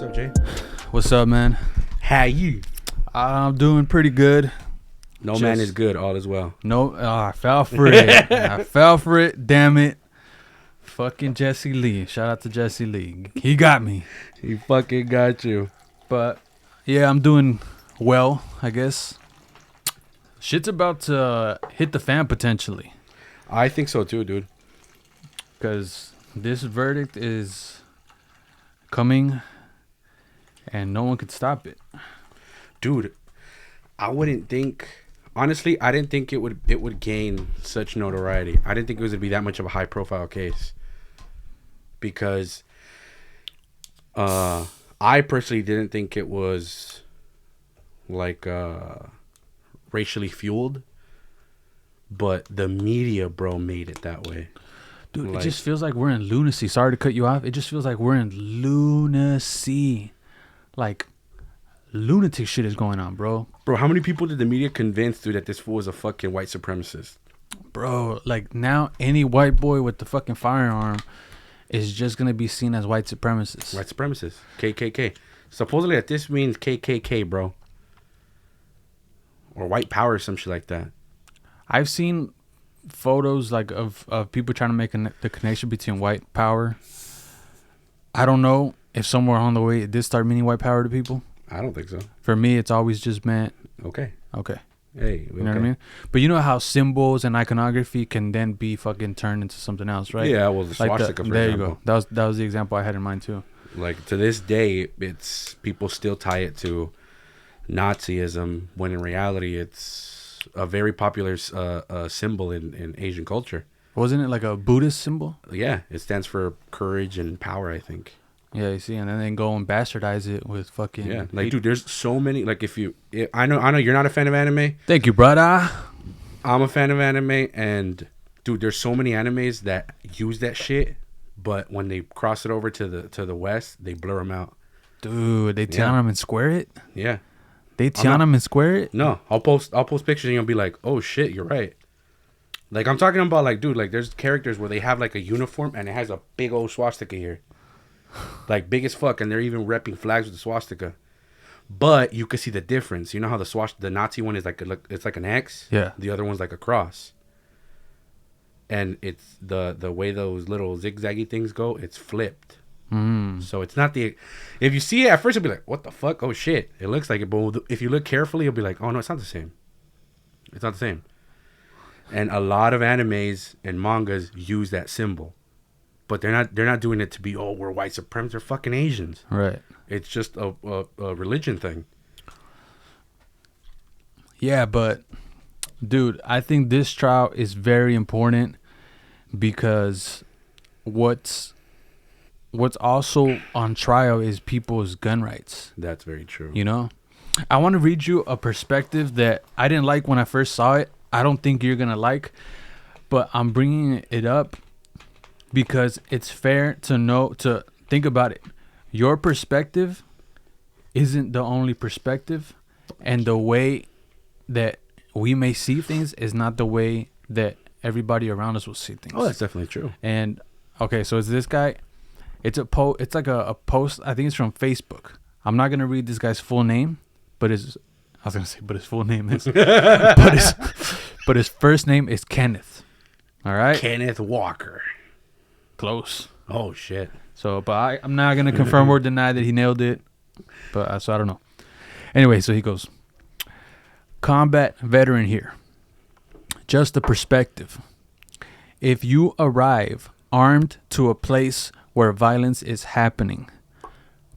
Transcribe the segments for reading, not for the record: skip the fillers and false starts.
What's up, Jay? What's up, man? How you? I'm doing pretty good. No man is good. All is well. No, I fell for it. I fell for it. Damn it. Fucking Jesse Lee. Shout out to Jesse Lee. He got me. He fucking got you. But yeah, I'm doing well, I guess. Shit's about to hit the fan potentially. I think so too, dude. Because this verdict is coming and no one could stop it. Dude, I wouldn't think... Honestly, I didn't think it would gain such notoriety. I didn't think it was going to be that much of a high-profile case. Because I personally didn't think it was, like, racially fueled. But the media, bro, made it that way. Dude, Like, it just feels like we're in lunacy. Sorry to cut you off. It just feels like we're in lunacy. Like, lunatic shit is going on, bro. Bro, how many people did the media convince, dude, that this fool was a fucking white supremacist? Bro, like, now any white boy with the fucking firearm is just going to be seen as white supremacist. White supremacist. KKK. Supposedly that this means KKK, bro. Or white power or some shit like that. I've seen photos, like, of people trying to make the connection between white power. I don't know if somewhere on the way it did start meaning white power to people. I don't think so. For me, it's always just meant... Okay. Hey, You know what I mean? But you know how symbols and iconography can then be fucking turned into something else, right? Yeah, well, the swastika, for there example. you go. That was the example I had in mind, too. Like, to this day, it's... People still tie it to Nazism, when in reality, it's a very popular symbol in Asian culture. Wasn't it like a Buddhist symbol? Yeah, it stands for courage and power, I think. Yeah, you see, and then they go and bastardize it with fucking... Yeah, like, dude, there's so many... Like, I know you're not a fan of anime. Thank you, brother. I'm a fan of anime, and dude, there's so many animes that use that shit, but when they cross it over to the West, they blur them out. Dude, they Tiananmen and square it? Yeah. They Tiananmen and square it? No, I'll post pictures and you'll be like, oh shit, you're right. Like, I'm talking about, like, dude, like, there's characters where they have like a uniform and it has a big old swastika here. Like, big as fuck, and they're even repping flags with the swastika. But you could see the difference. You know how the Nazi one is like it's like an X? Yeah. The other one's like a cross. And it's the way those little zigzaggy things go, it's flipped. So it's not if you see it at first, you'll be like, what the fuck? Oh shit, it looks like it. But if you look carefully, you'll be like, oh no, it's not the same. It's not the same. And a lot of animes and mangas use that symbol. But they're not doing it to be, oh, we're white supremacists. They're fucking Asians. Right. It's just a religion thing. Yeah, but, dude, I think this trial is very important because what's also on trial is people's gun rights. That's very true. You know? I want to read you a perspective that I didn't like when I first saw it. I don't think you're going to like, but I'm bringing it up because it's fair to think about it. Your perspective isn't the only perspective, and the way that we may see things is not the way that everybody around us will see things. Oh, that's definitely true. And okay, so it's this guy. It's like a post. I think it's from Facebook. I'm not gonna read this guy's full name, but his full name is, but his first name is Kenneth. All right, Kenneth Walker. Close. Oh shit. So, but I'm not gonna confirm or deny that he nailed it. But so I don't know. Anyway, so he goes, combat veteran here. Just a perspective. If you arrive armed to a place where violence is happening,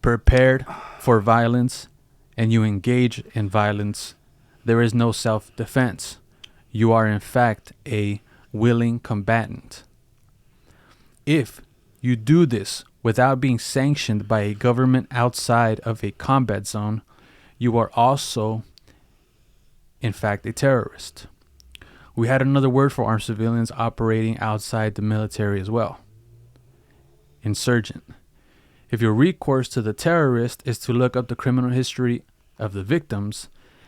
prepared for violence, and you engage in violence, there is no self-defense. You are in fact a willing combatant. If you do this without being sanctioned by a government outside of a combat zone, you are also, in fact, a terrorist. We had another word for armed civilians operating outside the military as well. Insurgent. If your recourse to the terrorist is to look up the criminal history of the victims,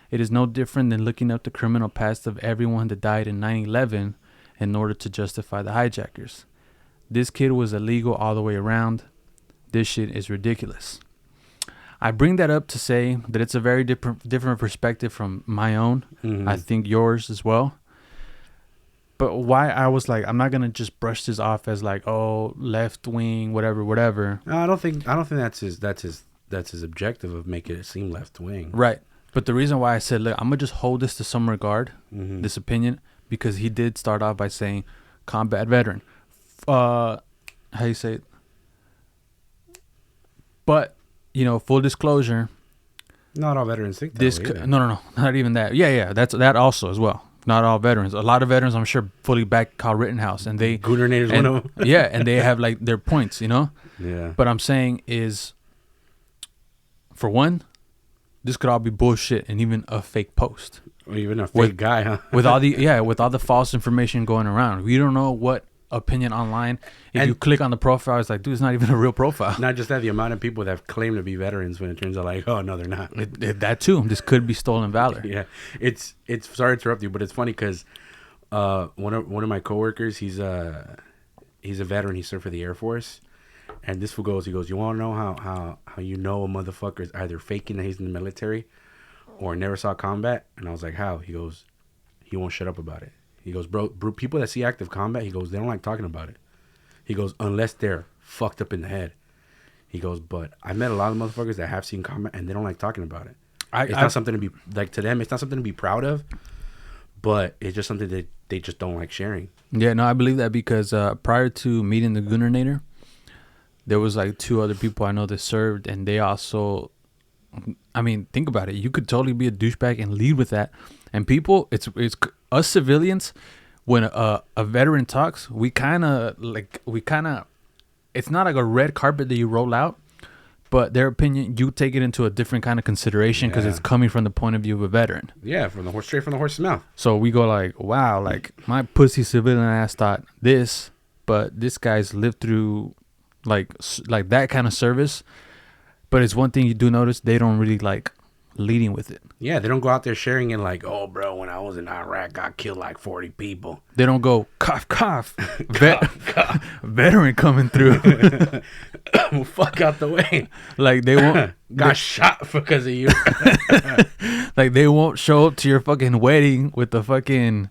it is no different than looking up the criminal past of everyone that died in 9/11 in order to justify the hijackers. This kid was illegal all the way around. This shit is ridiculous. I bring that up to say that it's a very different perspective from my own. Mm-hmm. I think yours as well. But why I was like, I'm not gonna just brush this off as like, oh, left wing, whatever. No, I don't think that's his objective of making it seem left wing. Right. But the reason why I said, look, I'm gonna just hold this to some regard, this opinion, because he did start off by saying combat veteran. How you say it? But, full disclosure. Not all veterans think that way. No, not even that. Yeah, that's that also as well. Not all veterans. A lot of veterans, I'm sure, fully back Kyle Rittenhouse, and they Goonernator's one of them. Yeah, and they have like their points, Yeah. But I'm saying is, for one, this could all be bullshit and even a fake post. Or even a fake guy, huh? with all the false information going around. We don't know what opinion online. If you click on the profile, it's like, dude, it's not even a real profile. Not just that, the amount of people that have claimed to be veterans when it turns out like, oh no, they're not. That too. This could be stolen valor. Yeah, it's sorry to interrupt you, but it's funny because one of my coworkers, he's a veteran. He served for the Air Force, and this fool goes, you want to know how you know a motherfucker is either faking that he's in the military or never saw combat? And I was like, how? He goes, he won't shut up about it. He goes, bro, people that see active combat, he goes, they don't like talking about it. He goes, unless they're fucked up in the head. He goes, but I met a lot of motherfuckers that have seen combat and they don't like talking about it. It's not something to be, like, to them, it's not something to be proud of, but it's just something that they just don't like sharing. Yeah, no, I believe that because prior to meeting the Goonernator, there was like 2 other people I know that served, and they also, I mean, think about it. You could totally be a douchebag and lead with that. And people, it's us civilians, when a veteran talks, we kind of, it's not like a red carpet that you roll out, but their opinion, you take it into a different kind of consideration because it's coming from the point of view of a veteran. Yeah, straight from the horse's mouth. So we go like, wow, like my pussy civilian ass thought this, but this guy's lived through like that kind of service. But it's one thing you do notice, they don't really like leading with it. Yeah, they don't go out there sharing it like, oh, bro, when I was in Iraq, I killed like 40 people. They don't go, cough, cough. Veteran coming through. Fuck out the way. Like, they won't. Got shot because of you. Like, they won't show up to your fucking wedding with the fucking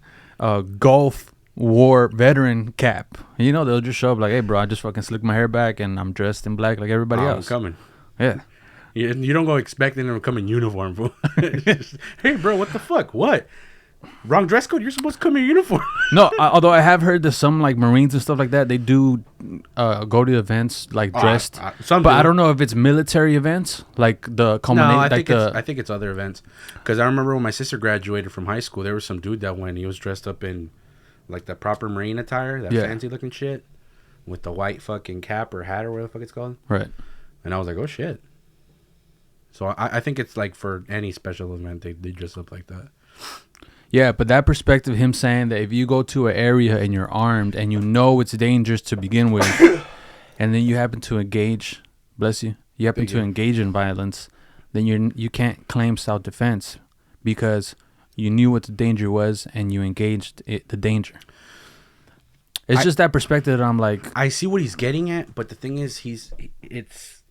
Gulf War veteran cap. They'll just show up like, hey, bro, I just fucking slicked my hair back and I'm dressed in black like everybody else. I'm coming. Yeah. You don't go expecting them to come in uniform, bro. Hey, bro, what the fuck? What? Wrong dress code? You're supposed to come in uniform. No, although I have heard that some like Marines and stuff like that, they do go to events like dressed. But I don't know if it's military events like the culmination. No, I think it's other events. Because I remember when my sister graduated from high school, there was some dude that went. He was dressed up in like the proper Marine attire, that fancy looking shit, with the white fucking cap or hat or whatever the fuck it's called. Right. And I was like, oh shit. So I think it's like for any special event, they dress up like that. Yeah, but that perspective, him saying that if you go to an area and you're armed and you know it's dangerous to begin with, and then you happen to engage, bless you, engage in violence, then you can't claim self-defense because you knew what the danger was and you engaged the danger. It's just that perspective that I'm like, I see what he's getting at, but the thing is,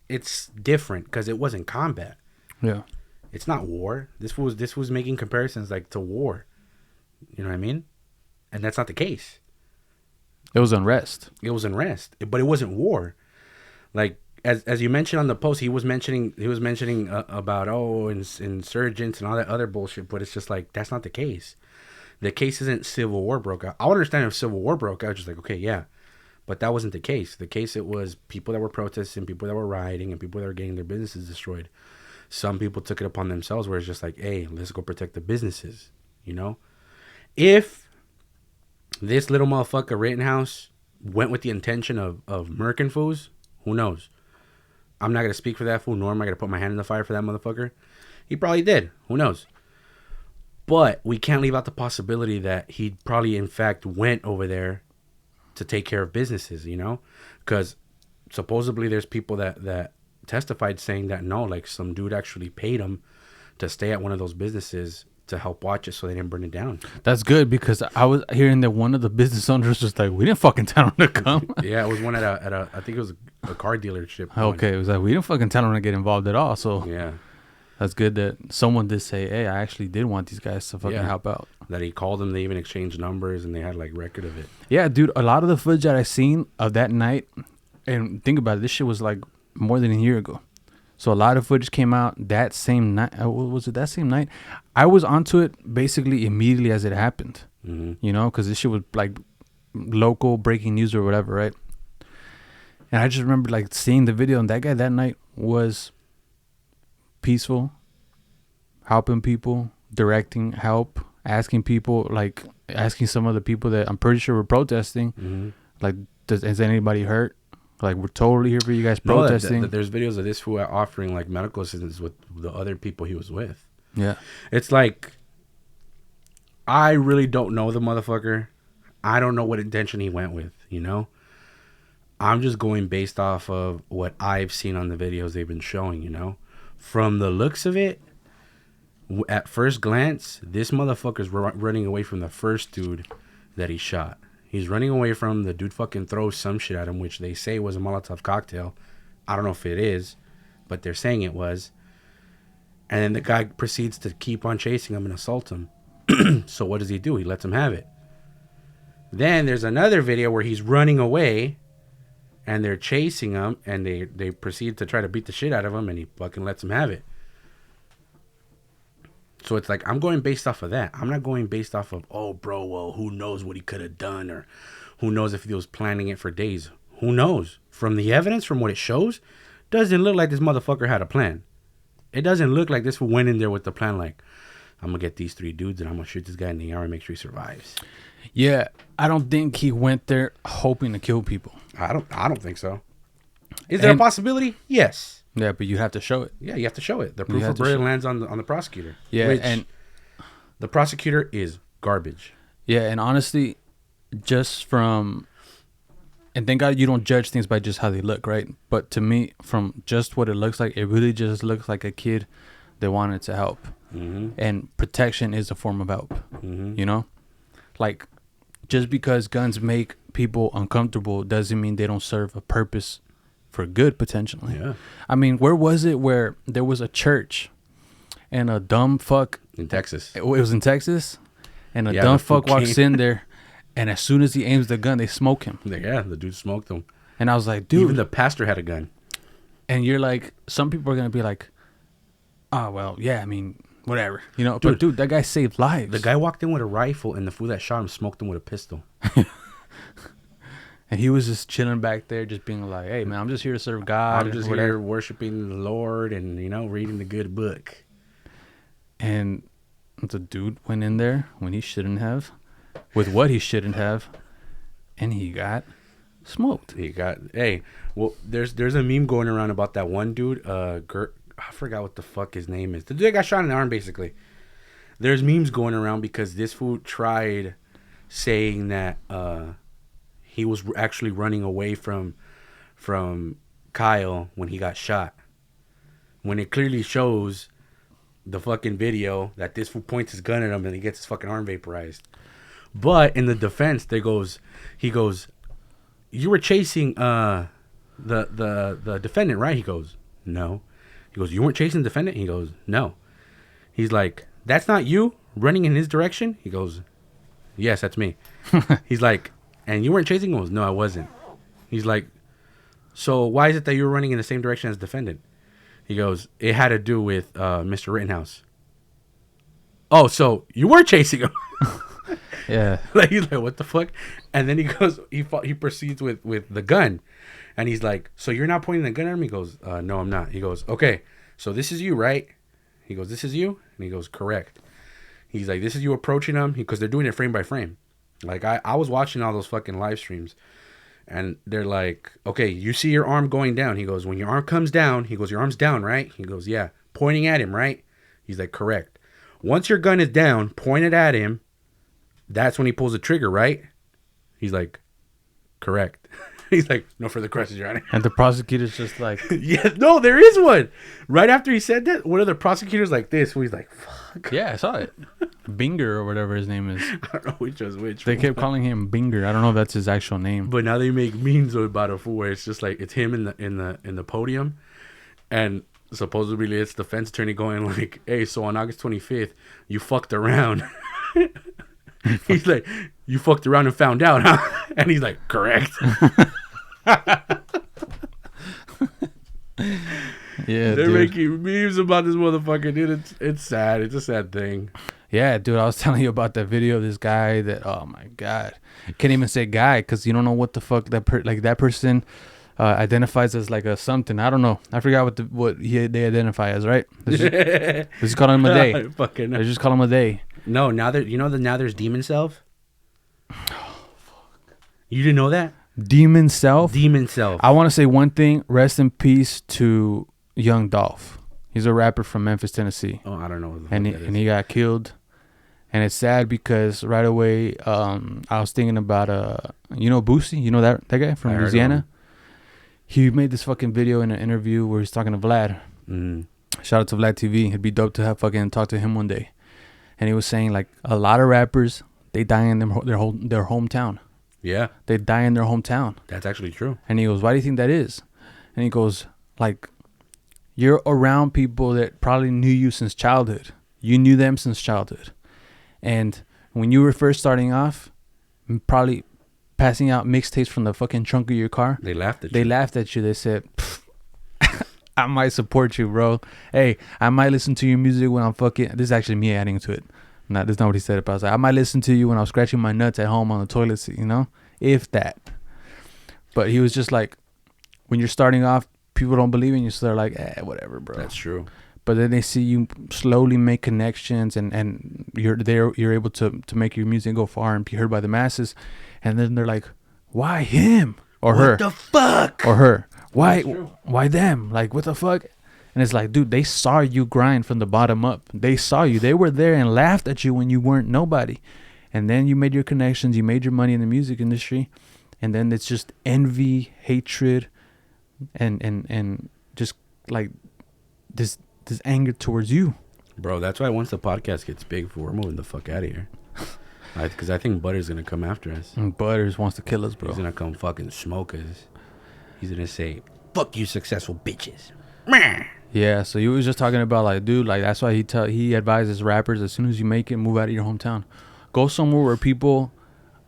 it's different because it wasn't combat. Yeah, it's not war. This was making comparisons like to war. You know what I mean? And that's not the case. It was unrest. But it wasn't war. Like as you mentioned on the post, he was mentioning about insurgents and all that other bullshit. But it's just like that's not the case. The case isn't civil war broke out. I would understand if civil war broke out, just like okay, yeah. But that wasn't the case. The case, it was people that were protesting, people that were rioting, and people that were getting their businesses destroyed. Some people took it upon themselves where it's just like, hey, let's go protect the businesses, If this little motherfucker Rittenhouse went with the intention of murking fools, who knows? I'm not going to speak for that fool, nor am I going to put my hand in the fire for that motherfucker. He probably did. Who knows? But we can't leave out the possibility that he probably, in fact, went over there to take care of businesses, because supposedly there's people that testified saying that no, like some dude actually paid him to stay at one of those businesses to help watch it so they didn't burn it down. That's good, because I was hearing that one of the business owners was like, we didn't fucking tell them to come. Yeah, it was one at a I think it was a car dealership. Okay, it was like, we didn't fucking tell them to get involved at all. So Yeah. that's good that someone did say, hey, I actually did want these guys to fucking help out. That he called them, they even exchanged numbers, and they had like record of it. Yeah, dude, a lot of the footage that I seen of that night, and think about it, this shit was like more than a year ago. So a lot of footage came out that same night. Was it that same night? I was onto it basically immediately as it happened. Mm-hmm. You know, because this shit was like local breaking news or whatever, right? And I just remember like seeing the video, and that guy that night was peaceful, helping people, directing help, asking people, like asking some of the people that I'm pretty sure were protesting, Mm-hmm. like, is anybody hurt? Like, we're totally here for you guys protesting. No, there's videos of this fool offering like medical assistance with the other people he was with. Yeah. It's like, I really don't know the motherfucker. I don't know what intention he went with, you know? I'm just going based off of what I've seen on the videos they've been showing, you know? From the looks of it, at first glance, this motherfucker's running away from the first dude that he shot. He's running away from the dude fucking throws some shit at him, which they say was a Molotov cocktail. I don't know if it is, but they're saying it was. And then the guy proceeds to keep on chasing him and assault him. So what does he do? He lets him have it. Then there's another video where he's running away and they're chasing him, and they proceed to try to beat the shit out of him, and he fucking lets him have it. So it's like, I'm going based off of that. I'm not going based off of, oh, bro, well, who knows what he could have done, or who knows if he was planning it for days. Who knows? From the evidence, from what it shows, doesn't look like this motherfucker had a plan. It doesn't look like this fool went in there with the plan, like, I'm going to get these 3 dudes and I'm going to shoot this guy in the arm and make sure he survives. Yeah, I don't think he went there hoping to kill people. I don't think so. Is there a possibility? Yes. Yeah, but you have to show it. Yeah, you have to show it. The proof of burden lands on the prosecutor. Yeah, and the prosecutor is garbage. Yeah, and honestly, just from, and thank God you don't judge things by just how they look, right? But to me, from just what it looks like, it really just looks like a kid that wanted to help. Mm-hmm. And protection is a form of help. Mm-hmm. You know? Like, just because guns make people uncomfortable doesn't mean they don't serve a purpose for good, potentially. Yeah. I mean, where was it where there was a church and a dumb fuck in Texas? It was in Texas, and a dumb fuck walks in there, and as soon as he aims the gun, they smoke him. Yeah, the dude smoked him. And I was like, dude. Even the pastor had a gun. And you're like, some people are gonna be like, oh well, yeah, I mean, whatever, you know. But dude, that guy saved lives. The guy walked in with a rifle, and the fool that shot him smoked him with a pistol. And he was just chilling back there, just being like, hey, man, I'm just here to serve God. I'm just here worshiping the Lord and, you know, reading the good book. And the dude went in there when he shouldn't have, with what he shouldn't have, and he got smoked. Well, there's a meme going around about that one dude, I forgot what the fuck his name is. The dude that got shot in the arm, basically. There's memes going around because this fool tried saying that, he was actually running away from Kyle when he got shot. When it clearly shows the fucking video that this fool points his gun at him and he gets his fucking arm vaporized. But in the defense, he goes, you were chasing the defendant, right? He goes, no. He goes, you weren't chasing the defendant? He goes, no. He's like, that's not you running in his direction? He goes, yes, that's me. He's like, and you weren't chasing him? He goes, no, I wasn't. He's like, so why is it that you were running in the same direction as the defendant? He goes, it had to do with Mr. Rittenhouse. Oh, so you were chasing him? Yeah. Like, he's like, what the fuck? And then he goes, he proceeds with the gun. And he's like, so you're not pointing the gun at him? He goes, no, I'm not. He goes, okay, so this is you, right? He goes, this is you? And he goes, correct. He's like, this is you approaching him? Because they're doing it frame by frame. Like, I was watching all those fucking live streams. And they're like, okay, you see your arm going down. He goes, when your arm comes down, he goes, your arm's down, right? He goes, yeah. Pointing at him, right? He's like, correct. Once your gun is down, pointed at him, that's when he pulls the trigger, right? He's like, correct. He's like, no further questions, Your Honor. And the prosecutor's just like, Yeah, no, there is one. Right after he said that, one of the prosecutors like this, where he's like, fuck. yeah, I saw it. Binger or whatever his name is. I don't know which was which. They kept calling him Binger. I don't know if that's his actual name. But now they make memes about it where it's just like it's him in the podium, and supposedly it's the defense attorney going like, "Hey, so on August 25th, you fucked around." He's like, "You fucked around and found out, huh?" And he's like, "Correct." Yeah, they're dude. making memes about this motherfucker, dude. It's sad. It's a sad thing. Yeah, dude. I was telling you about that video of this guy that, oh my God. Can't even say guy because you don't know what the fuck that person identifies as like a something. I don't know. I forgot what they identify as, right? Let's just call him a day. Let's just call him a day. No, now there's demon self. You didn't know that? Demon self. Demon self. I want to say one thing. Rest in peace to Young Dolph. He's a rapper from Memphis, Tennessee. Oh, I don't know what the fuck And that is. he got killed. And it's sad because right away, I was thinking about Boosie, you know that guy from Louisiana. He made this fucking video in an interview where he's talking to Vlad. Shout out to Vlad TV. It'd be dope to have fucking talk to him one day. And he was saying like a lot of rappers, they die in their hometown. Yeah, they die in their hometown. That's actually true. And he goes, why do you think that is? And he goes, like, you're around people that probably knew you since childhood. You knew them since childhood. And when you were first starting off, probably passing out mixtapes from the fucking trunk of your car, They laughed at you. they laughed at you. They said, I might support you, bro. Hey, I might listen to your music when I'm fucking... This is actually me adding to it. This is not what he said, but I was like, I might listen to you when I'm scratching my nuts at home on the toilet seat, you know? If that. But he was just like, when you're starting off, people don't believe in you, so they're like, whatever, bro. That's true. But then they see you slowly make connections and you're able to make your music go far and be heard by the masses. And then they're like, why him? Or her. What the fuck? Or her. Why them? Like, what the fuck? And it's like, dude, they saw you grind from the bottom up. They saw you. They were there and laughed at you when you weren't nobody. And then you made your connections. You made your money in the music industry. And then it's just envy, hatred, and just like this anger towards you. Bro, that's why once the podcast gets big, we're moving the fuck out of here. Because I think Butter's going to come after us. And Butters wants to kill us, bro. He's going to come fucking smoke us. He's going to say, fuck you successful bitches. Meh. Yeah, so he was just talking about like, dude, like that's why he advises rappers, as soon as you make it, move out of your hometown. Go somewhere where people,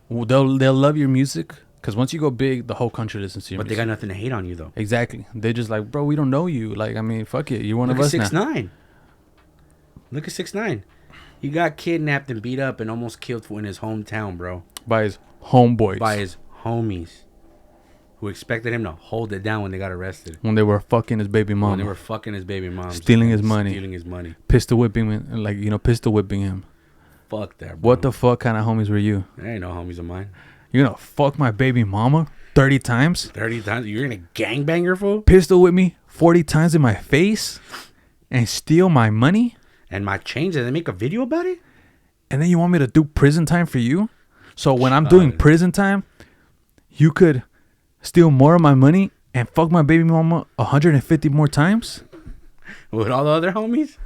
they'll love your music. Because once you go big, the whole country listens to you. But they got nothing to hate on you, though. Exactly. They just like, bro, we don't know you. Like, I mean, fuck it. You're one of us now. 6ix9ine. Look at 6ix9ine. He got kidnapped and beat up and almost killed in his hometown, bro. By his homeboys. By his homies. Who expected him to hold it down when they got arrested. When they were fucking his baby mom. When they were fucking his baby mom. Stealing his money. Stealing his money. Pistol whipping him. Like, pistol whipping him. Fuck that, bro. What the fuck kind of homies were you? There ain't no homies of mine. You're gonna fuck my baby mama 30 times? 30 times? You're gonna gangbang her, fool? Pistol whip me 40 times in my face? And steal my money? And my chains, and they make a video about it? And then you want me to do prison time for you? So when I'm doing prison time, you could steal more of my money and fuck my baby mama 150 more times? With all the other homies?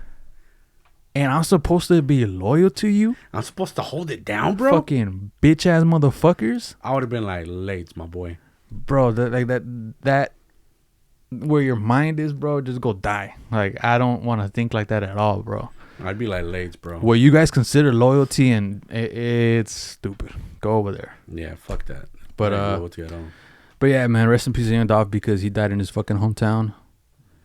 And I'm supposed to be loyal to you? I'm supposed to hold it down, bro? Fucking bitch ass motherfuckers? I would have been like, late, my boy. Bro, that where your mind is, bro, just go die. Like, I don't want to think like that at all, bro. I'd be like, late, bro. What you guys consider loyalty, and it's stupid. Go over there. Yeah, fuck that. But yeah, man, rest in peace to Young Dolph because he died in his fucking hometown.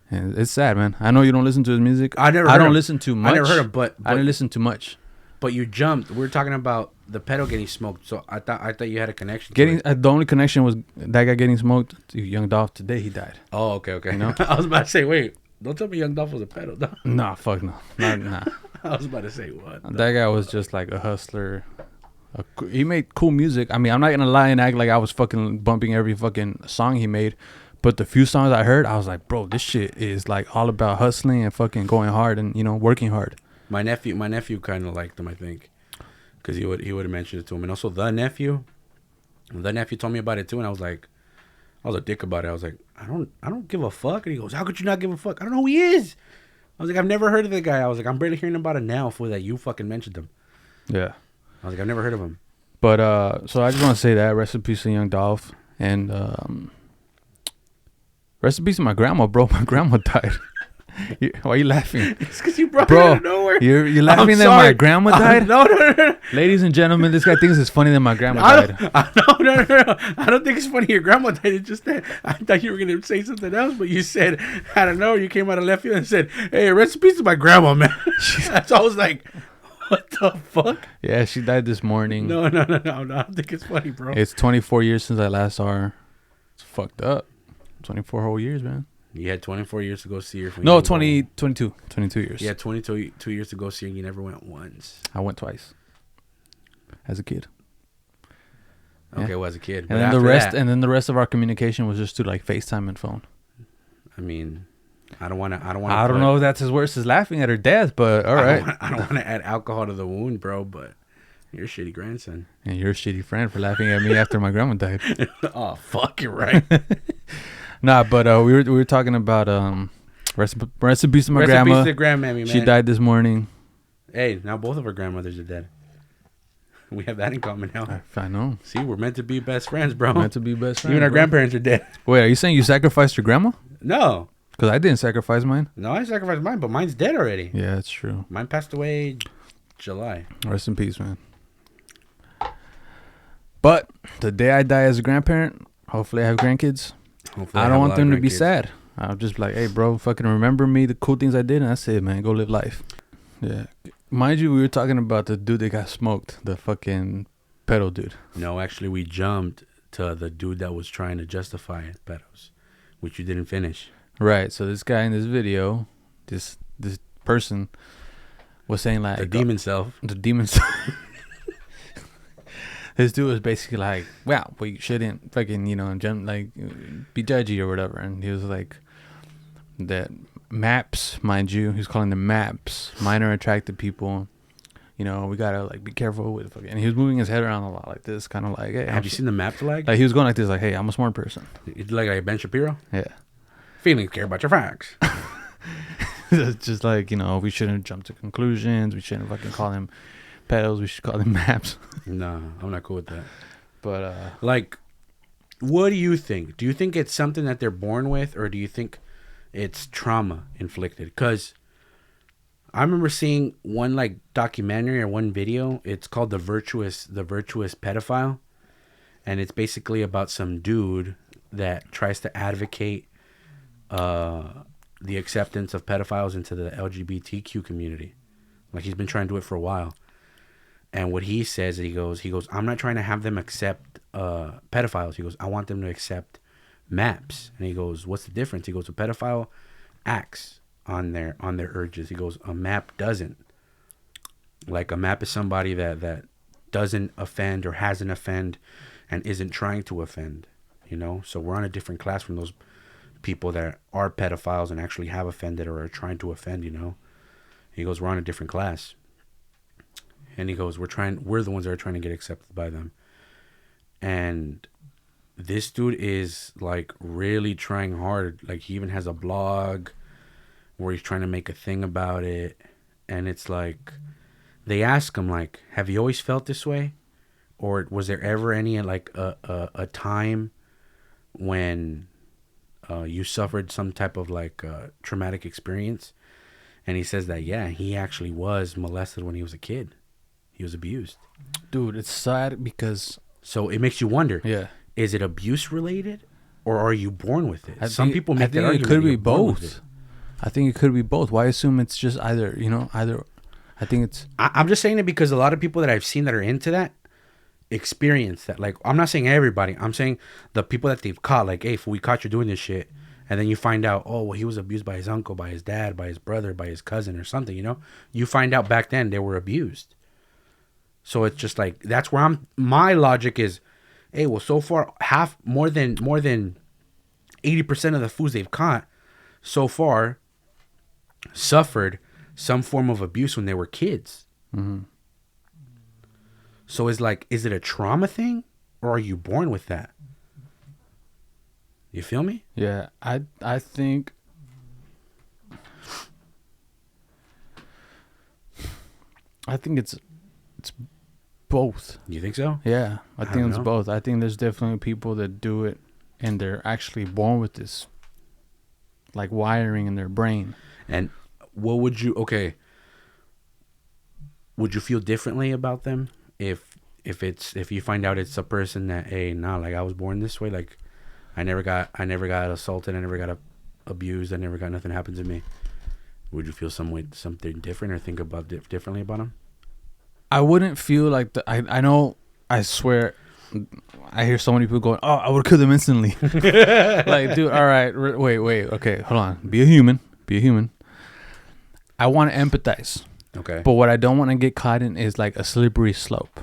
And it's sad, man. I know you don't listen to his music. I don't listen to much. I never heard him, but I didn't listen to much. But you jumped. We were talking about the pedo getting smoked, so I thought you had a connection. The only connection was that guy getting smoked to Young Dolph. Today he died. Oh, okay. You know? I was about to say, wait, don't tell me Young Dolph was a pedo. No. Nah, fuck no. Nah. I was about to say what. That guy was just like a hustler. He made cool music. I mean, I'm not gonna lie and act like I was fucking bumping every fucking song he made. But the few songs I heard, I was like, bro, this shit is like all about hustling and fucking going hard and, working hard. My nephew kind of liked him, I think, because he would have mentioned it to him. And also the nephew told me about it too, and I was like, I was a dick about it. I was like, I don't give a fuck. And he goes, how could you not give a fuck? I don't know who he is. I was like, I've never heard of the guy. I was like, I'm barely hearing about him now for that you fucking mentioned him. Yeah. I was like, I've never heard of him. But so I just want to say that rest in peace to Young Dolph, and rest in peace to my grandma, bro. My grandma died. Why are you laughing? It's because you brought it out of nowhere. You're laughing that my grandma died? No. Ladies and gentlemen, this guy thinks it's funny that my grandma died. No. I don't think it's funny your grandma died. It's just that I thought you were going to say something else, but you said, I don't know, you came out of left field and said, hey, rest in peace to my grandma, man. That's all I was like, what the fuck? Yeah, she died this morning. No. I don't think it's funny, bro. It's 24 years since I last saw her. It's fucked up. 24 whole years, man. You had 24 years to go see her. No, 22 years. Yeah, 22 years to go see her. You never went once. I went twice. As a kid. Okay, yeah. well, as a kid. And then the rest of our communication was just to like FaceTime and phone. I mean, I don't know if that's as worse as laughing at her death, but all right. I don't want to add alcohol to the wound, bro, but you're a shitty grandson. And you're a shitty friend for laughing at me after my grandma died. Oh, fuck, you're right. Nah, but we were talking about rest in peace to my grandma. Rest in peace to grandmammy, man. She died this morning. Hey, now both of our grandmothers are dead. We have that in common now. I know. See, we're meant to be best friends, bro. Meant to be best friends. Even our grandparents are dead. Wait, are you saying you sacrificed your grandma? No. Because I didn't sacrifice mine. No, I sacrificed mine, but mine's dead already. Yeah, that's true. Mine passed away July. Rest in peace, man. But the day I die as a grandparent, hopefully I have grandkids. Hopefully I don't want them to be sad. I'll just be like, hey, bro, fucking remember me, the cool things I did, and that's it, man. Go live life. Yeah. Mind you, we were talking about the dude that got smoked, the fucking pedo dude. No, actually, we jumped to the dude that was trying to justify pedos, which you didn't finish. Right. So this guy in this video, this person was saying like... The demon self. The demon self. This dude was basically like, wow, well, you shouldn't fucking, like, be judgy or whatever. And he was like, that maps, mind you, he's calling them maps, minor attracted people. We gotta, like, be careful with fucking. And he was moving his head around a lot like this, kind of like, hey. Have you seen the map flag? Like, he was going like this, like, hey, I'm a smart person. It's like Ben Shapiro? Yeah. Feelings care about your facts. It's just like, we shouldn't jump to conclusions. We shouldn't fucking call him pedos. We should call them maps. No, I'm not cool with that. But like, what do you think? Do you think it's something that they're born with, or do you think it's trauma inflicted? Because I remember seeing one like documentary or one video. It's called the virtuous pedophile, and it's basically about some dude that tries to advocate the acceptance of pedophiles into the LGBTQ community. Like, he's been trying to do it for a while. And what he says, he goes, I'm not trying to have them accept pedophiles. He goes, I want them to accept maps. And he goes, what's the difference? He goes, a pedophile acts on their urges. He goes, a map doesn't. Like, a map is somebody that doesn't offend or hasn't offended and isn't trying to offend, So we're on a different class from those people that are pedophiles and actually have offended or are trying to offend, He goes, we're on a different class. And he goes, we're the ones that are trying to get accepted by them. And this dude is like really trying hard. Like, he even has a blog where he's trying to make a thing about it. And it's like, they ask him, like, have you always felt this way? Or was there ever any like a time when you suffered some type of like traumatic experience? And he says that, yeah, he actually was molested when he was a kid. He was abused. Dude, it's sad because... So it makes you wonder. Yeah. Is it abuse related, or are you born with it? Some people make that argument. It could be both. I think it could be both. Why assume it's just either, either... I think it's... I'm just saying it because a lot of people that I've seen that are into that experience that. Like, I'm not saying everybody. I'm saying the people that they've caught. Like, hey, if we caught you doing this shit, and then you find out, oh, well, he was abused by his uncle, by his dad, by his brother, by his cousin or something, You find out back then they were abused. So it's just like, that's where my logic is, hey, well, so far, more than 80% of the fools they've caught so far suffered some form of abuse when they were kids. Mm-hmm. So it's like, is it a trauma thing, or are you born with that? You feel me? Yeah, I think it's both. You think so? Yeah, I don't think it's know. both. I think there's definitely people that do it and they're actually born with this like wiring in their brain. And what would you would you feel differently about them if you find out it's a person that, hey, nah, like I was born this way, like I never got assaulted, I never got abused, I never got nothing happened to me. Would you feel something different or think about differently about them? I wouldn't feel like I know, I swear, I hear so many people going, oh, I would kill them instantly. Like, dude, all right, wait, okay, hold on. Be a human. I want to empathize. Okay. But what I don't want to get caught in is like a slippery slope.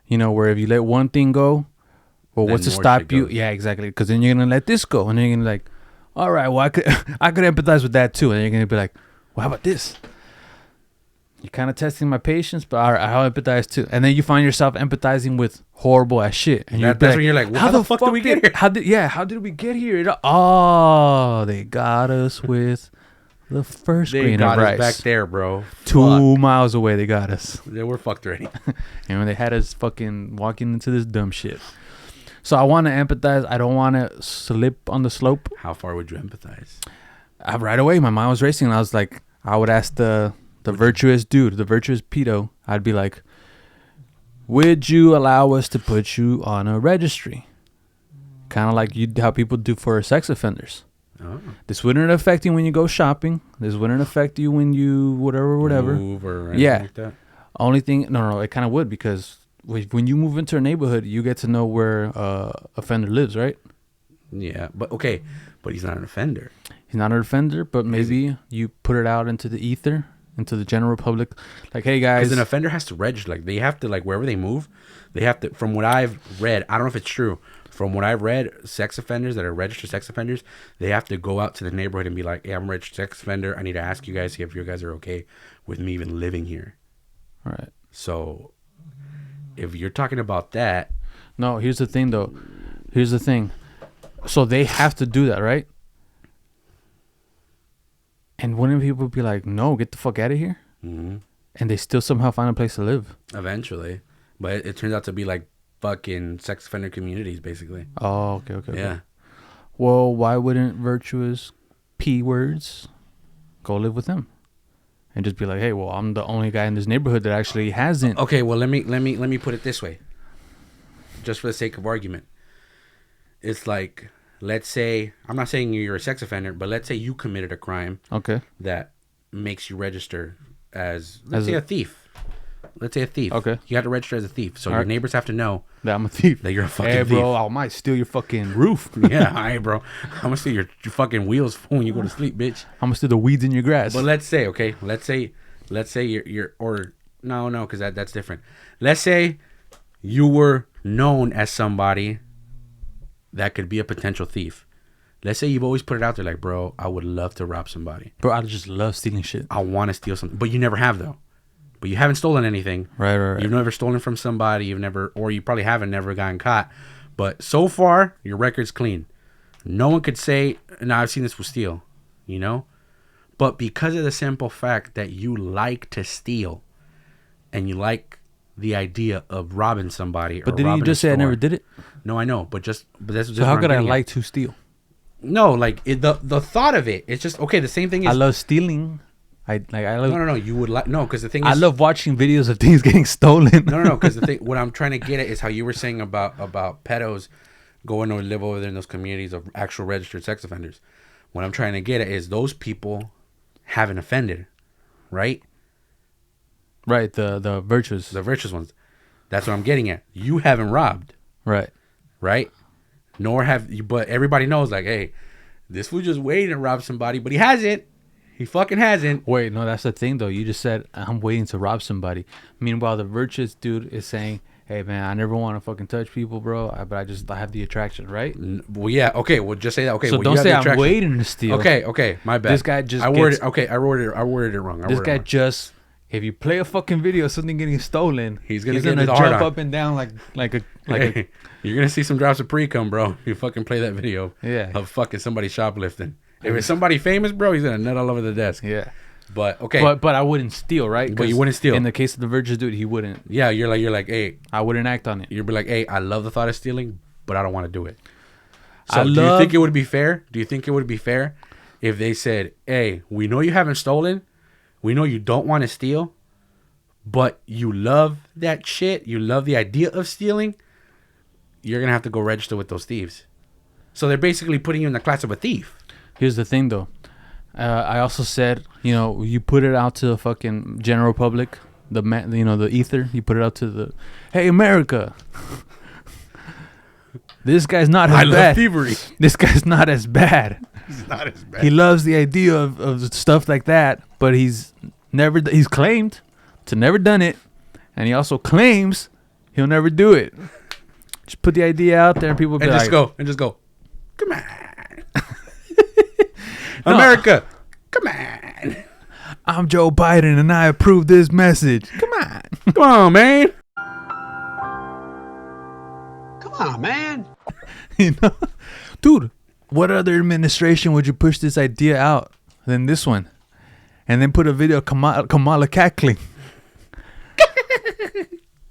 You know, where if you let one thing go, well, Then what's to more stop shit you? goes. Yeah, exactly. Because then you're going to let this go. And then you're going to be like, all right, well, I could empathize with that too. And then you're going to be like, well, how about this? You're kind of testing my patience, but all right, I'll empathize too. And then you find yourself empathizing with horrible ass shit. And That's when you're like, well, how the fuck did we get here? How did we get here? Oh, they got us with the first They grain got of us rice. back there, bro. 2 miles away, they got us. Yeah, we're fucked already. And they had us fucking walking into this dumb shit. So I want to empathize. I don't want to slip on the slope. How far would you empathize? Right away, my mind was racing. And I was like, I would ask the virtuous dude, the virtuous pedo. I'd be like, would you allow us to put you on a registry? Kind of like how people do for sex offenders. Oh. This wouldn't affect you when you go shopping. This wouldn't affect you when you whatever. Move or anything like that? Only thing, no, it kind of would, because when you move into a neighborhood, you get to know where offender lives, right? Yeah, but he's not an offender. He's not an offender, but maybe you put it out into the ether, into the general public, like, hey guys. Because an offender has to register. Like, they have to, like, wherever they move, they have to. From what I've read, I don't know if it's true. From what I've read, sex offenders that are registered sex offenders, they have to go out to the neighborhood and be like, hey, I'm a registered sex offender. I need to ask you guys if you guys are okay with me even living here. All right. So, if you're talking about that. No, here's the thing, though. Here's the thing. So they have to do that, right? And wouldn't people be like, no, get the fuck out of here? Mm-hmm. And they still somehow find a place to live. Eventually. But it turns out to be like fucking sex offender communities, basically. Oh, okay. Yeah. Well, why wouldn't virtuous P words go live with them? And just be like, hey, well, I'm the only guy in this neighborhood that actually hasn't. Okay, well, let me put it this way. Just for the sake of argument. It's like, let's say, I'm not saying you're a sex offender, but let's say you committed a crime. Okay. That makes you register as, let's say a thief. Let's say a thief. Okay. You have to register as a thief. So All your right. neighbors have to know that I'm a thief. that you're a fucking hey, thief. bro, I might steal your fucking roof. Yeah, all right, bro. I'm going to steal your fucking wheels when you go to sleep, bitch. I'm going to steal the weeds in your grass. But let's say, okay, let's say you're or no, because that's different. Let's say you were known as somebody that could be a potential thief. Let's say you've always put it out there like, bro, I would love to rob somebody. Bro, I just love stealing shit. I want to steal something. But you never have, though. But you haven't stolen anything. Right. You've never stolen from somebody. You've never, or you probably haven't never gotten caught. But so far, your record's clean. No one could say, no, I've seen this with steal, you know? But because of the simple fact that you like to steal and you like the idea of robbing somebody. But didn't you just say I never did it? No, I know. But that's just so how could I like to steal? No, like the thought of it. It's just, okay, the same thing is. I love stealing. I love. No. You would like, no, because the thing is. I love watching videos of things getting stolen. No, because the thing, what I'm trying to get at is how you were saying about pedos going to live over there in those communities of actual registered sex offenders. What I'm trying to get at is those people haven't offended, right? Right, the virtuous. The virtuous ones. That's what I'm getting at. You haven't robbed. Right. Nor have you, but everybody knows, like, hey, this fool just waiting to rob somebody, but he hasn't. He fucking hasn't. Wait, no, that's the thing, though. You just said, I'm waiting to rob somebody. Meanwhile, the virtuous dude is saying, hey, man, I never want to fucking touch people, bro, but I have the attraction, right? Well, yeah, okay, well, just say that. Okay, so well, don't say I'm waiting to steal. Okay, my bad. This guy just I worded it wrong. This guy just if you play a fucking video of something getting stolen, He's gonna jump up and down like a You're gonna see some drops of pre-cum, bro. You fucking play that video. Yeah. Of fucking somebody shoplifting. If it's somebody famous, bro, he's gonna nut all over the desk. Yeah. But okay. But I wouldn't steal, right? But you wouldn't steal. In the case of the Virgins dude, he wouldn't. Yeah, you're like, hey, I wouldn't act on it. you'd be like, hey, I love the thought of stealing, but I don't want to do it. So do you think it would be fair? Do you think it would be fair if they said, hey, we know you haven't stolen, we know you don't want to steal, but you love that shit, you love the idea of stealing, you're gonna have to go register with those thieves. So they're basically putting you in the class of a thief. Here's the thing, though. I also said, you put it out to the fucking general public, the ether. You put it out to the, hey, America. This guy's not as bad. I love thievery. This guy's not as bad. He's not as bad. He loves the idea of stuff like that, but he's claimed to never done it, and he also claims he'll never do it. Just put the idea out there, and people be and like, just go, come on. America, come on. I'm Joe Biden and I approve this message. Come on. Come on, man. Come on, man. Dude, what other administration would you push this idea out than this one? And then put a video of Kamala cackling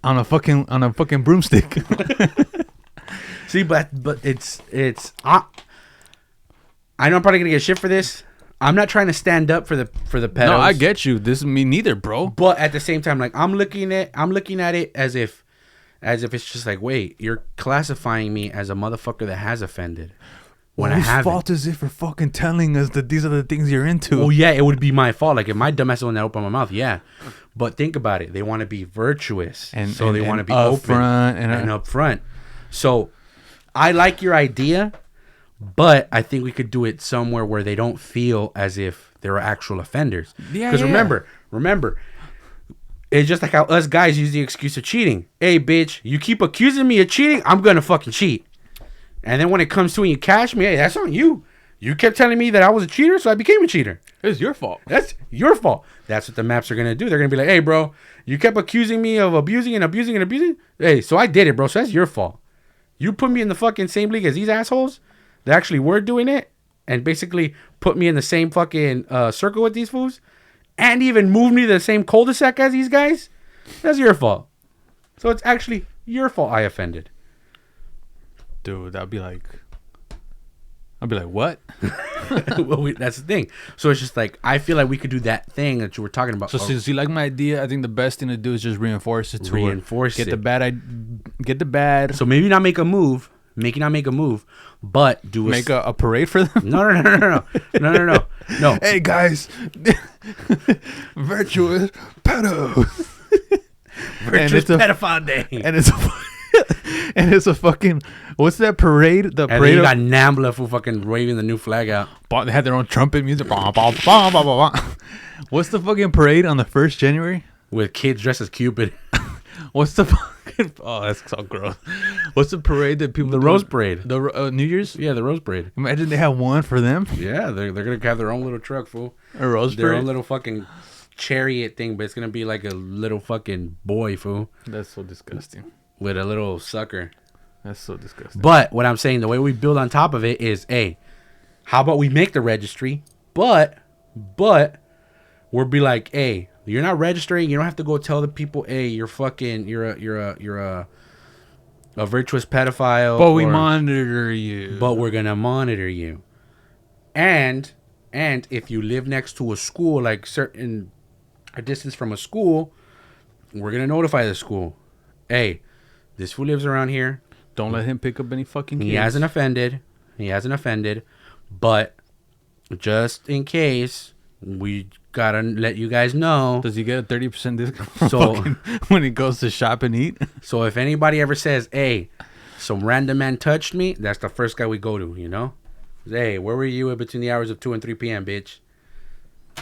on a fucking broomstick. See, but it's I know I'm probably gonna get shit for this. I'm not trying to stand up for the pedos. No, I get you. This is me neither, bro. But at the same time, like I'm looking at it as if it's just like, wait, you're classifying me as a motherfucker that has offended. When Whose fault is it for fucking telling us that these are the things you're into? Oh yeah, it would be my fault. Like if my dumbass wouldn't open my mouth, yeah. But think about it. They want to be virtuous, and so they want to be open and upfront. So I like your idea. But I think we could do it somewhere where they don't feel as if they're actual offenders. Yeah. Because remember, it's just like how us guys use the excuse of cheating. Hey, bitch, you keep accusing me of cheating, I'm gonna fucking cheat. And then when it comes to when you catch me, hey, that's on you. You kept telling me that I was a cheater, so I became a cheater. It's your fault. That's your fault. That's what the maps are gonna do. They're gonna be like, hey, bro, you kept accusing me of abusing. Hey, so I did it, bro. So that's your fault. You put me in the fucking same league as these assholes. They actually were doing it and basically put me in the same fucking circle with these fools and even moved me to the same cul-de-sac as these guys. That's your fault. So it's actually your fault I offended. Dude, I'd be like, what? Well, that's the thing. So it's just like, I feel like we could do that thing that you were talking about. So since you like my idea, I think the best thing to do is just reinforce it. Get the bad. So maybe not make a move. But do make a parade for them. No. Hey guys, virtuous pedos. Virtuous pedophile day. And it's a fucking, what's that parade? The and parade. You got NAMBLA for fucking waving the new flag out. They had their own trumpet music. What's the fucking parade on the 1st January? With kids dressed as Cupid. What's the fucking... Oh, that's so gross. What's the parade that people... The Rose Parade. The New Year's? Yeah, the Rose Parade. Imagine they have one for them. Yeah, they're going to have their own little truck, fool. A Rose Parade? Their own little fucking chariot thing, but it's going to be like a little fucking boy, fool. That's so disgusting. With a little sucker. That's so disgusting. But what I'm saying, the way we build on top of it is, hey, how about we make the registry, but we'll be like, hey, you're not registering. You don't have to go tell the people, hey, you're a virtuous pedophile. But we monitor you. But we're gonna monitor you. And if you live next to a school, like a distance from a school, we're gonna notify the school. Hey, this fool lives around here. Don't let him pick up any fucking kids. He hasn't offended. But just in case, we gotta let you guys know. Does he get a 30% discount when he goes to shop and eat? So if anybody ever says, hey, some random man touched me, that's the first guy we go to, you know? Hey, where were you between the hours of 2 and 3 p.m., bitch?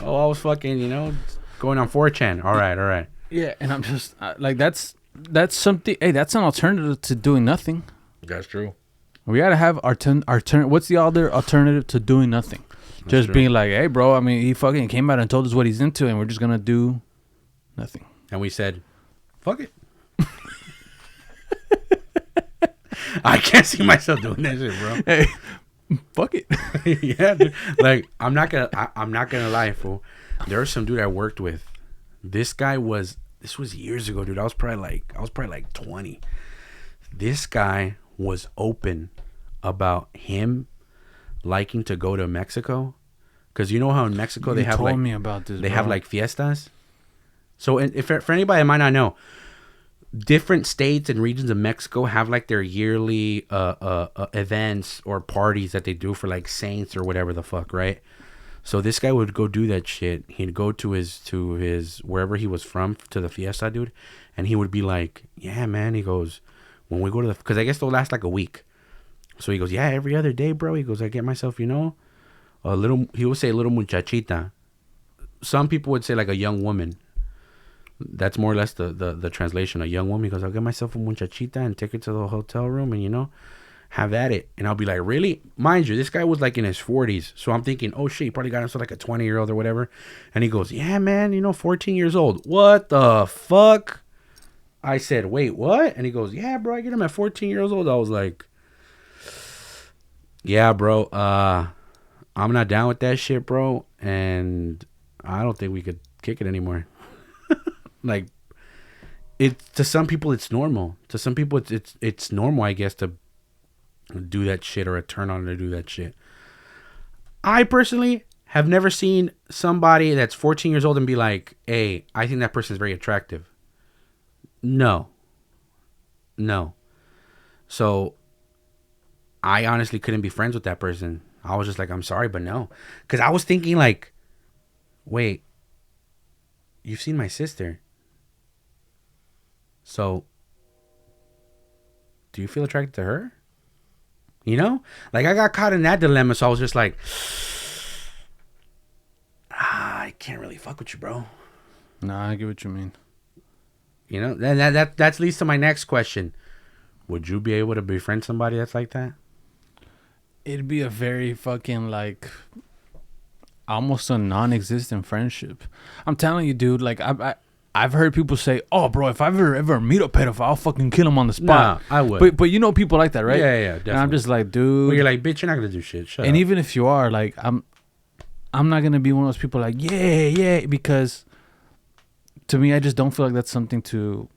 Oh, I was fucking, going on 4chan. All right. Yeah, and I'm just, like, that's something, hey, that's an alternative to doing nothing. That's true. We gotta have what's the other alternative to doing nothing? Just being like, hey, bro, I mean, he fucking came out and told us what he's into, and we're just gonna do Nothing. And we said, fuck it. I can't see myself doing that shit, bro. Hey, fuck it. Yeah, dude. Like, I'm not gonna lie, fool. There was some dude I worked with. This was years ago, dude. I was probably like 20. This guy was open about him liking to go to Mexico, because you know how in Mexico they have told me about this. They have like fiestas. So, if for anybody that might not know, different states and regions of Mexico have like their yearly events or parties that they do for like saints or whatever the fuck, right? So this guy would go do that shit. He'd go to his wherever he was from, to the fiesta, dude, and he would be like, "Yeah, man." He goes, "When we go to the," because I guess they'll last like a week. So he goes, "Yeah, every other day, bro." He goes, "I get myself, a little." He would say little muchachita. Some people would say like a young woman. That's more or less the translation. A young woman. He goes, "I'll get myself a muchachita and take her to the hotel room and have at it." And I'll be like, "Really?" Mind you, this guy was like in his 40s. So I'm thinking, oh shit, he probably got himself like a 20-year-old or whatever. And he goes, "Yeah, man, 14 years old." What the fuck? I said, "Wait, what?" And he goes, "Yeah, bro, I get him at 14 years old." I was like, "Yeah, bro, I'm not down with that shit, bro. And I don't think we could kick it anymore." Like, to some people it's normal. To some people it's normal, I guess, to do that shit, or a turn on to do that shit. I personally have never seen somebody that's 14 years old and be like, "Hey, I think that person's very attractive." No. So I honestly couldn't be friends with that person. I was just like, "I'm sorry, but no." Because I was thinking like, wait, you've seen my sister. So do you feel attracted to her? Like, I got caught in that dilemma. So I was just like, I can't really fuck with you, bro. Nah, I get what you mean. That leads to my next question. Would you be able to befriend somebody that's like that? It'd be a very fucking like almost a non-existent friendship. I'm telling you, dude. Like I've heard people say, "Oh, bro, if I ever meet a pedophile, I'll fucking kill him on the spot." Nah, I would. But people like that, right? Yeah, definitely. And I'm just like, dude. Well, you're like, "Bitch, you're not gonna do shit. Shut up." And even if you are, like, I'm not gonna be one of those people like, yeah, because to me, I just don't feel like that's something to.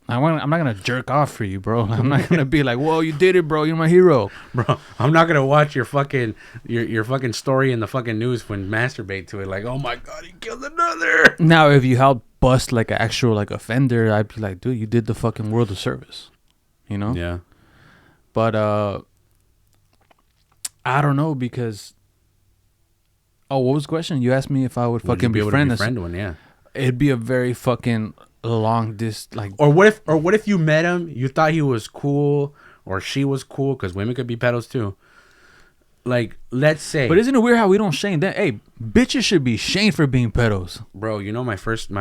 I'm not gonna jerk off for you, bro. I'm not gonna be like, "Whoa, you did it, bro. You're my hero." Bro, I'm not gonna watch your fucking story in the fucking news when masturbate to it. Like, "Oh my god, he killed another." Now, if you help bust like an actual like offender, I'd be like, "Dude, you did the fucking world a service," Yeah. But I don't know, because. Oh, what was the question? You asked me if I would fucking befriend one. Yeah. It'd be a very fucking long like. Or what if you met him, you thought he was cool or she was cool, because women could be pedos too. Like, let's say. But isn't it weird how we don't shame them? Hey, bitches should be shamed for being pedos. Bro, my first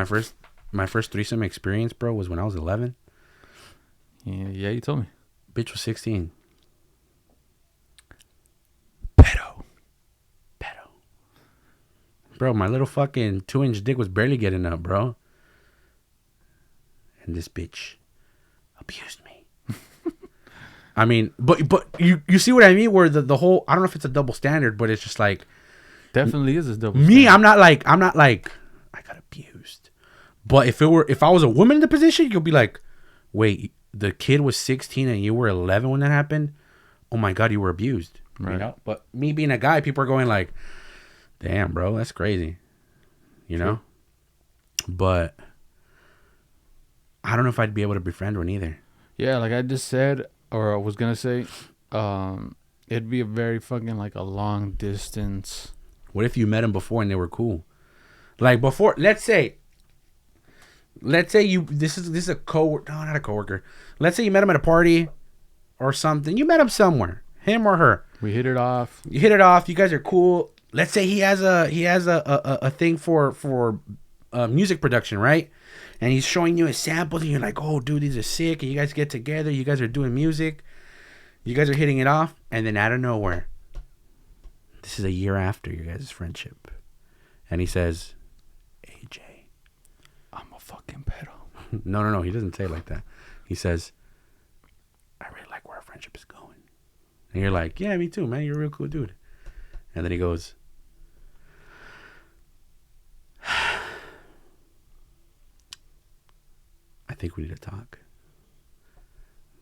threesome experience, bro, was when I was 11. Yeah, you told me. Bitch was 16. Pedo. Bro, my little fucking 2-inch dick was barely getting up, bro. And this bitch abused me. I mean, but you see what I mean? Where the whole, I don't know if it's a double standard, but it's just like, definitely is a double me. standard. I'm not like I got abused. But if I was a woman in the position, you'll be like, wait, the kid was 16 and you were 11 when that happened. Oh my god, you were abused. Right. But me being a guy, people are going like, damn, bro, that's crazy. But I don't know if I'd be able to befriend one either. Yeah, like I just said, or I was gonna say, it'd be a very fucking like a long distance. What if you met them before and they were cool? Like, before, let's say you, this is a coworker, no, not a coworker. Let's say you met him at a party or something. You met him somewhere, him or her. We hit it off. You hit it off. You guys are cool. Let's say he has a thing for music production, right? And he's showing you his samples, and you're like, "Oh, dude, these are sick." And you guys get together. You guys are doing music. You guys are hitting it off, and then out of nowhere, this is a year after your guys' friendship, and he says, "AJ, I'm a fucking pedo. No. He doesn't say it like that. He says, I really like where our friendship is going. And you're like, yeah, me too, man. You're a real cool dude. And then he goes, I think we need to talk.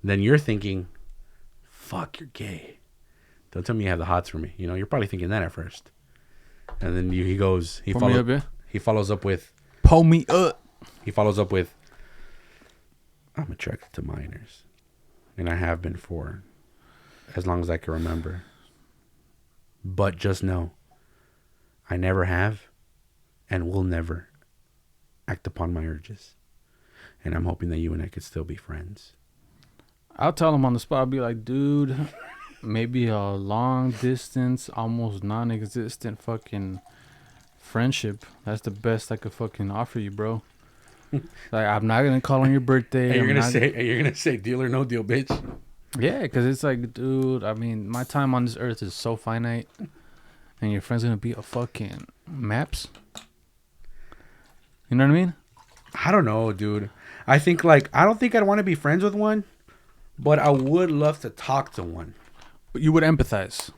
Then you're thinking, fuck, you're gay. Don't tell me you have the hots for me. You know, you're probably thinking that at first. And then he goes, he follows up with, pull me up. He follows up with, I'm attracted to minors. And I have been for as long as I can remember. But just know, I never have and will never act upon my urges. And I'm hoping that you and I could still be friends. I'll tell him on the spot. I'll be like, dude, maybe a long distance, almost non-existent fucking friendship. That's the best I could fucking offer you, bro. Like, I'm not gonna call on your birthday. You're gonna say deal or no deal, bitch. Yeah, because it's like, dude, I mean, my time on this earth is so finite, and your friend's gonna be a fucking maps. You know what I mean? I don't know, dude. I think, like, I don't think I'd want to be friends with one, but I would love to talk to one. But you would empathize.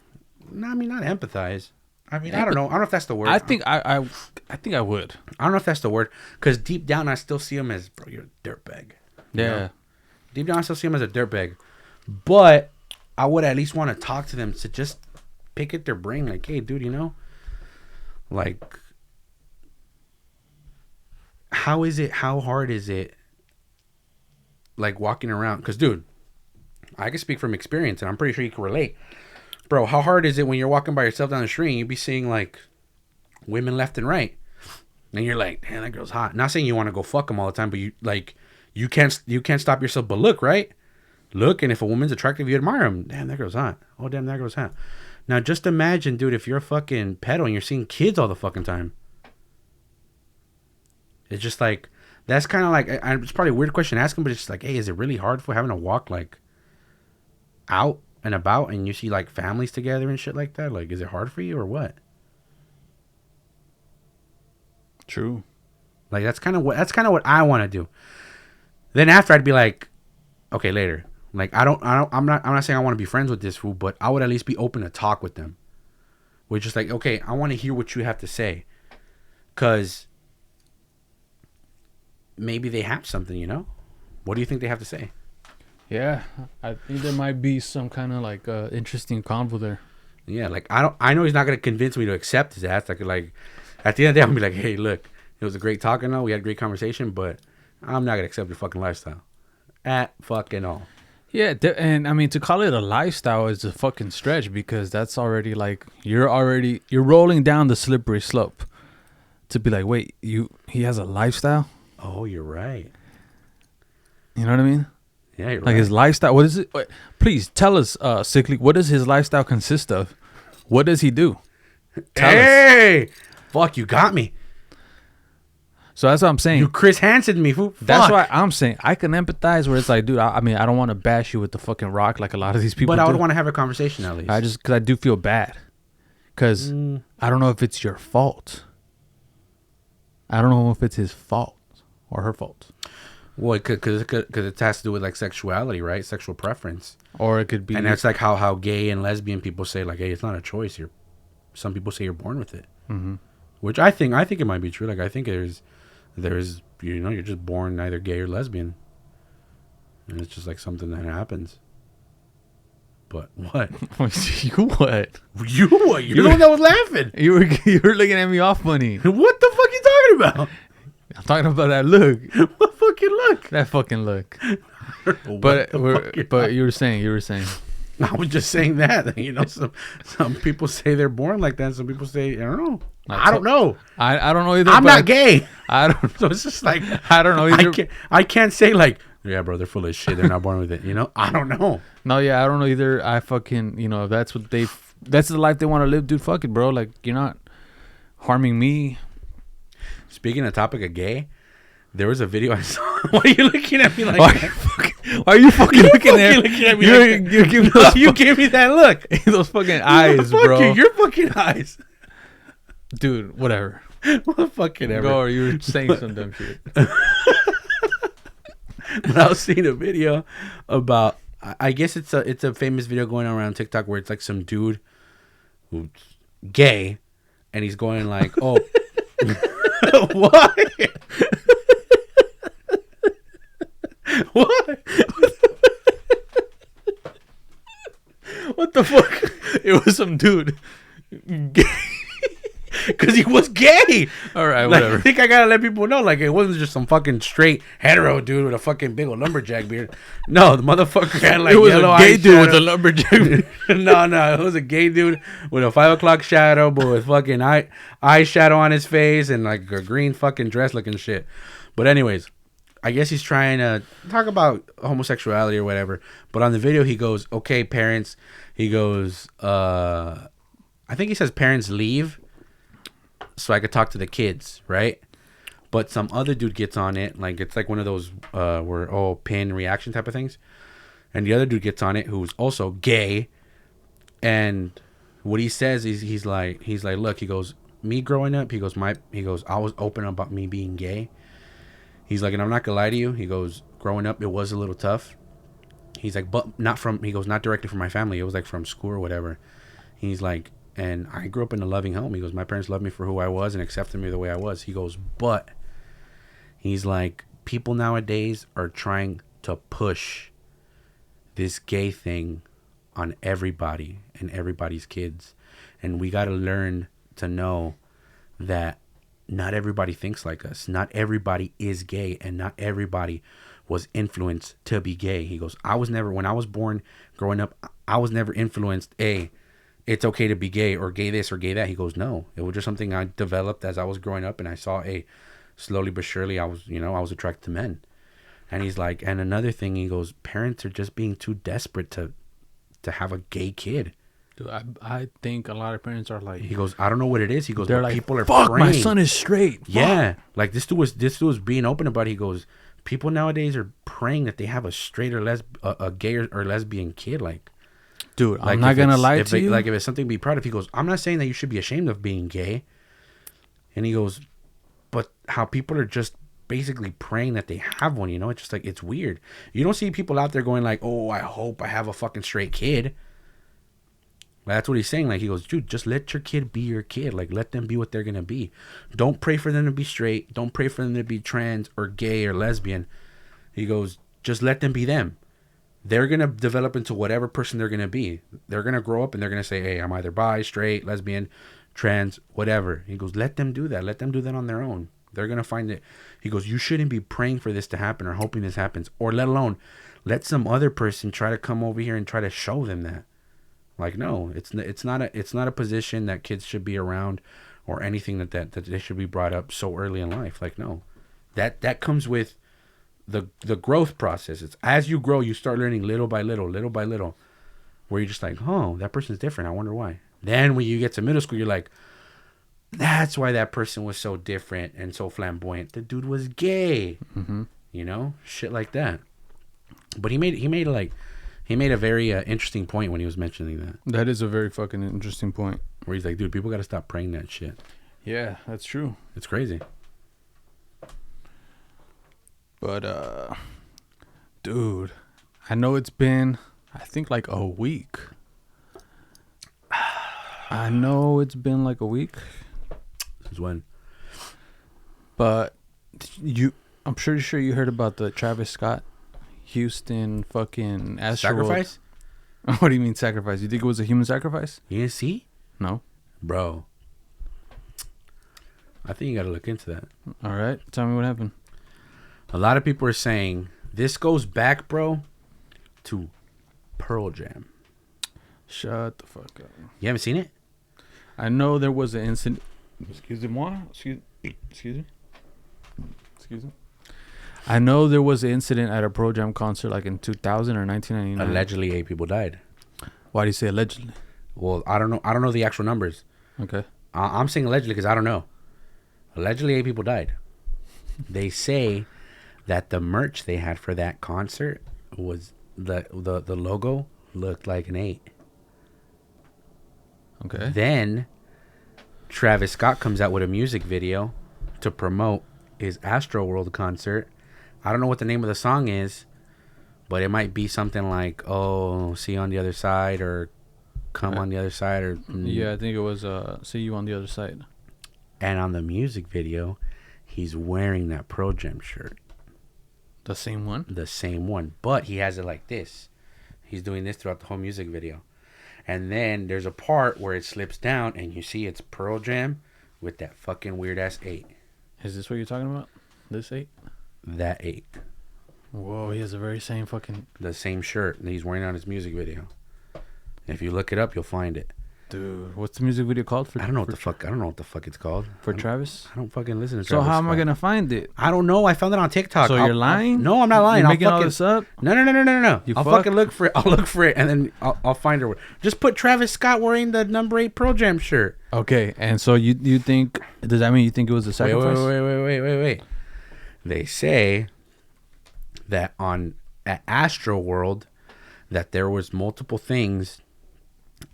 No, I mean, not empathize. I mean, I don't know. I don't know if that's the word. I think I think I would. I don't know if that's the word, because deep down I still see him as, bro, you're a dirtbag. Yeah. Know? Deep down I still see him as a dirtbag, but I would at least want to talk to them to just pick at their brain, like, hey, dude, you know, like, how hard is it, like, walking around? Because, dude, I can speak from experience, and I'm pretty sure you can relate. Bro, how hard is it when you're walking by yourself down the street and you be seeing, like, women left and right, and you're like, damn, that girl's hot. Not saying you want to go fuck them all the time, but you can't stop yourself but look, right? Look, and if a woman's attractive, you admire them. Damn, that girl's hot. Oh, damn, that girl's hot. Now, just imagine, dude, if you're a fucking pedo and you're seeing kids all the fucking time. It's just like, that's kind of like, it's probably a weird question to ask him, but it's just like, hey, is it really hard for having to walk, like, out and about and you see, like, families together and shit like that? Like, is it hard for you or what? True. Like, that's kind of what I want to do. Then after, I'd be like, okay, later. Like, I'm not saying I want to be friends with this fool, but I would at least be open to talk with them. We're just like, okay, I want to hear what you have to say. Because maybe they have something, you know? What do you think they have to say? Yeah, I think there might be some kind of, like, interesting convo there. Yeah, like, I know he's not going to convince me to accept his ass. Like, at the end of the day, I'm going to be like, hey, look, it was a great talk and all. We had a great conversation, but I'm not going to accept your fucking lifestyle. At fucking all. Yeah, and I mean, to call it a lifestyle is a fucking stretch, because that's already, like, you're rolling down the slippery slope to be like, wait, he has a lifestyle? Oh, you're right. You know what I mean? Yeah, you're like, right. his lifestyle, what is it? Wait, please tell us, Sickly, what does his lifestyle consist of? What does he do? Tell us. Fuck, you got me. So that's what I'm saying. You Chris Hansen me, fool. That's why I'm saying I can empathize, where it's like, dude, I mean, I don't want to bash you with the fucking rock like a lot of these people But I would do. want to have a conversation at least. Because I do feel bad. Because I don't know if it's your fault. I don't know if it's his fault or her fault. Well, because it has to do with, like, sexuality, right? Sexual preference. Or it could be... And that's like how gay and lesbian people say, like, hey, it's not a choice. Some people say you're born with it. Mm-hmm. Which I think it might be true. Like, I think there's, you know, you're just born either gay or lesbian. And it's just, like, something that happens. But what? You what? You what? You're the one that was laughing. You were looking at me off funny. What the fuck you talking about? I'm talking about that look. What fucking look? That fucking look. But you were saying. I was just saying that. You know, some people say they're born like that. Some people say, I don't know. I don't know. I don't know either. I'm not gay. I don't. So it's just like, I don't know either. I can't say, like, yeah, bro, they're full of shit. They're not born with it. You know, I don't know. No, yeah, I don't know either. I fucking, you know, that's the life they want to live, dude. Fuck it, bro. Like, you're not harming me. Speaking of topic of gay, there was a video I saw. Why are you looking at me like that? Why are you fucking looking at me? You're giving you gave me that look. Those fucking eyes, Fuck bro. you, your fucking eyes. Dude, whatever. What fucking ever. Go, or you were saying some dumb shit. But I was seeing a video about, I guess it's a famous video going around TikTok where it's like some dude who's gay, and he's going like, oh, what? What? What the fuck? It was some dude. Because he was gay. All right, Like, whatever. I think I gotta let people know, like, it wasn't just some fucking straight hetero dude with a fucking big old lumberjack beard. No, the motherfucker had like It was a yellow gay dude with eyeshadow. a lumberjack. No, it was a gay dude with a 5 o'clock shadow, but with fucking eyeshadow on his face and like a green fucking dress looking shit. But anyways, I guess he's trying to talk about homosexuality or whatever. But on the video, he goes, "Okay, parents." He goes, I think he says, "Parents, leave, so I could talk to the kids," right? But some other dude gets on it, like it's like one of those where pin reaction type of things. And the other dude gets on it, who's also gay, and what he says is he's like, look, he goes, me growing up, he goes, I was open about me being gay. He's like, and I'm not gonna lie to you. He goes, growing up, it was a little tough. He's like, but not directly from my family. It was like from school or whatever. He's like, and I grew up in a loving home. He goes, my parents loved me for who I was and accepted me the way I was. He goes, but he's like, people nowadays are trying to push this gay thing on everybody and everybody's kids. And we got to learn to know that not everybody thinks like us. Not everybody is gay, and not everybody was influenced to be gay. He goes, when I was born, growing up, I was never influenced, it's okay to be gay or gay this or gay that. He goes, no, it was just something I developed as I was growing up, and I saw, slowly but surely, I was attracted to men. And he's like, and another thing, he goes, parents are just being too desperate to have a gay kid. Dude, I think a lot of parents are like, he goes, I don't know what it is. He goes, they're but like, people are fuck, praying. my son is straight. Yeah, like this dude was being open about it. He goes, people nowadays are praying that they have a straight or a gay or lesbian kid. Like, dude, like I'm not gonna lie to you. Like, if it's something to be proud of, he goes, I'm not saying that you should be ashamed of being gay. And he goes, but how people are just basically praying that they have one, it's just like, it's weird. You don't see people out there going like, oh, I hope I have a fucking straight kid. That's what he's saying. Like, he goes, dude, just let your kid be your kid. Like, let them be what they're gonna be. Don't pray for them to be straight. Don't pray for them to be trans or gay or lesbian. He goes, just let them be them. They're gonna develop into whatever person they're gonna be. They're gonna grow up and they're gonna say, hey, I'm either bi, straight, lesbian, trans, whatever. He goes, let them do that. Let them do that on their own. They're gonna find it. He goes, you shouldn't be praying for this to happen or hoping this happens, or let alone let some other person try to come over here and try to show them that. Like, no, it's not a position that kids should be around, or anything that they should be brought up so early in life. Like, no, that comes with the growth process. It's as you grow, you start learning little by little, where you're just like, oh, that person's different. I wonder why. Then when you get to middle school, you're like, that's why that person was so different and so flamboyant. The dude was gay, shit like that. But he made a very interesting point when he was mentioning that. That is a very fucking interesting point. Where he's like, dude, people got to stop praying that shit. Yeah, that's true. It's crazy. But, dude, I know it's been, I think, like a week. I know it's been like a week. Since when? But I'm pretty sure you heard about the Travis Scott Houston fucking Astroworld. Sacrifice? What do you mean sacrifice? You think it was a human sacrifice? You didn't see? No. Bro. I think you got to look into that. All right. Tell me what happened. A lot of people are saying this goes back, bro, to Pearl Jam. Shut the fuck up. You haven't seen it? I know there was an incident. Excuse me. I know there was an incident at a Pearl Jam concert like in 2000 or 1999. Allegedly 8 people died. Why do you say allegedly? Well, I don't know the actual numbers. Okay. I'm saying allegedly because I don't know. Allegedly 8 people died. They say that the merch they had for that concert was the logo looked like an 8. Okay. Then Travis Scott comes out with a music video to promote his Astroworld concert. I don't know what the name of the song is, but it might be something like, "Oh, see you on the other side," or "Come on the other side," or Yeah, I think it was "See You on the Other Side." And on the music video, he's wearing that Pearl Jam shirt. The same one? The same one. But he has it like this. He's doing this throughout the whole music video. And then there's a part where it slips down and you see it's Pearl Jam with that fucking weird ass 8. Is this what you're talking about? This 8? That 8. Whoa, he has the very same fucking... The same shirt that he's wearing on his music video. If you look it up, you'll find it. Dude, what's the music video called? I don't know what the fuck it's called. For Travis? I don't fucking listen to So Travis how am I Scott. going to find it? I don't know. I found it on TikTok. So you're lying? No, I'm not lying. You're I'll making all fucking, this up? No. You I'll fuck? fucking look for it. I'll look for it and then I'll find her. Just put Travis Scott wearing the number 8 Pearl Jam shirt. Okay, and so you think... Does that mean you think it was a sacrifice? Wait. They say that at Astroworld that there was multiple things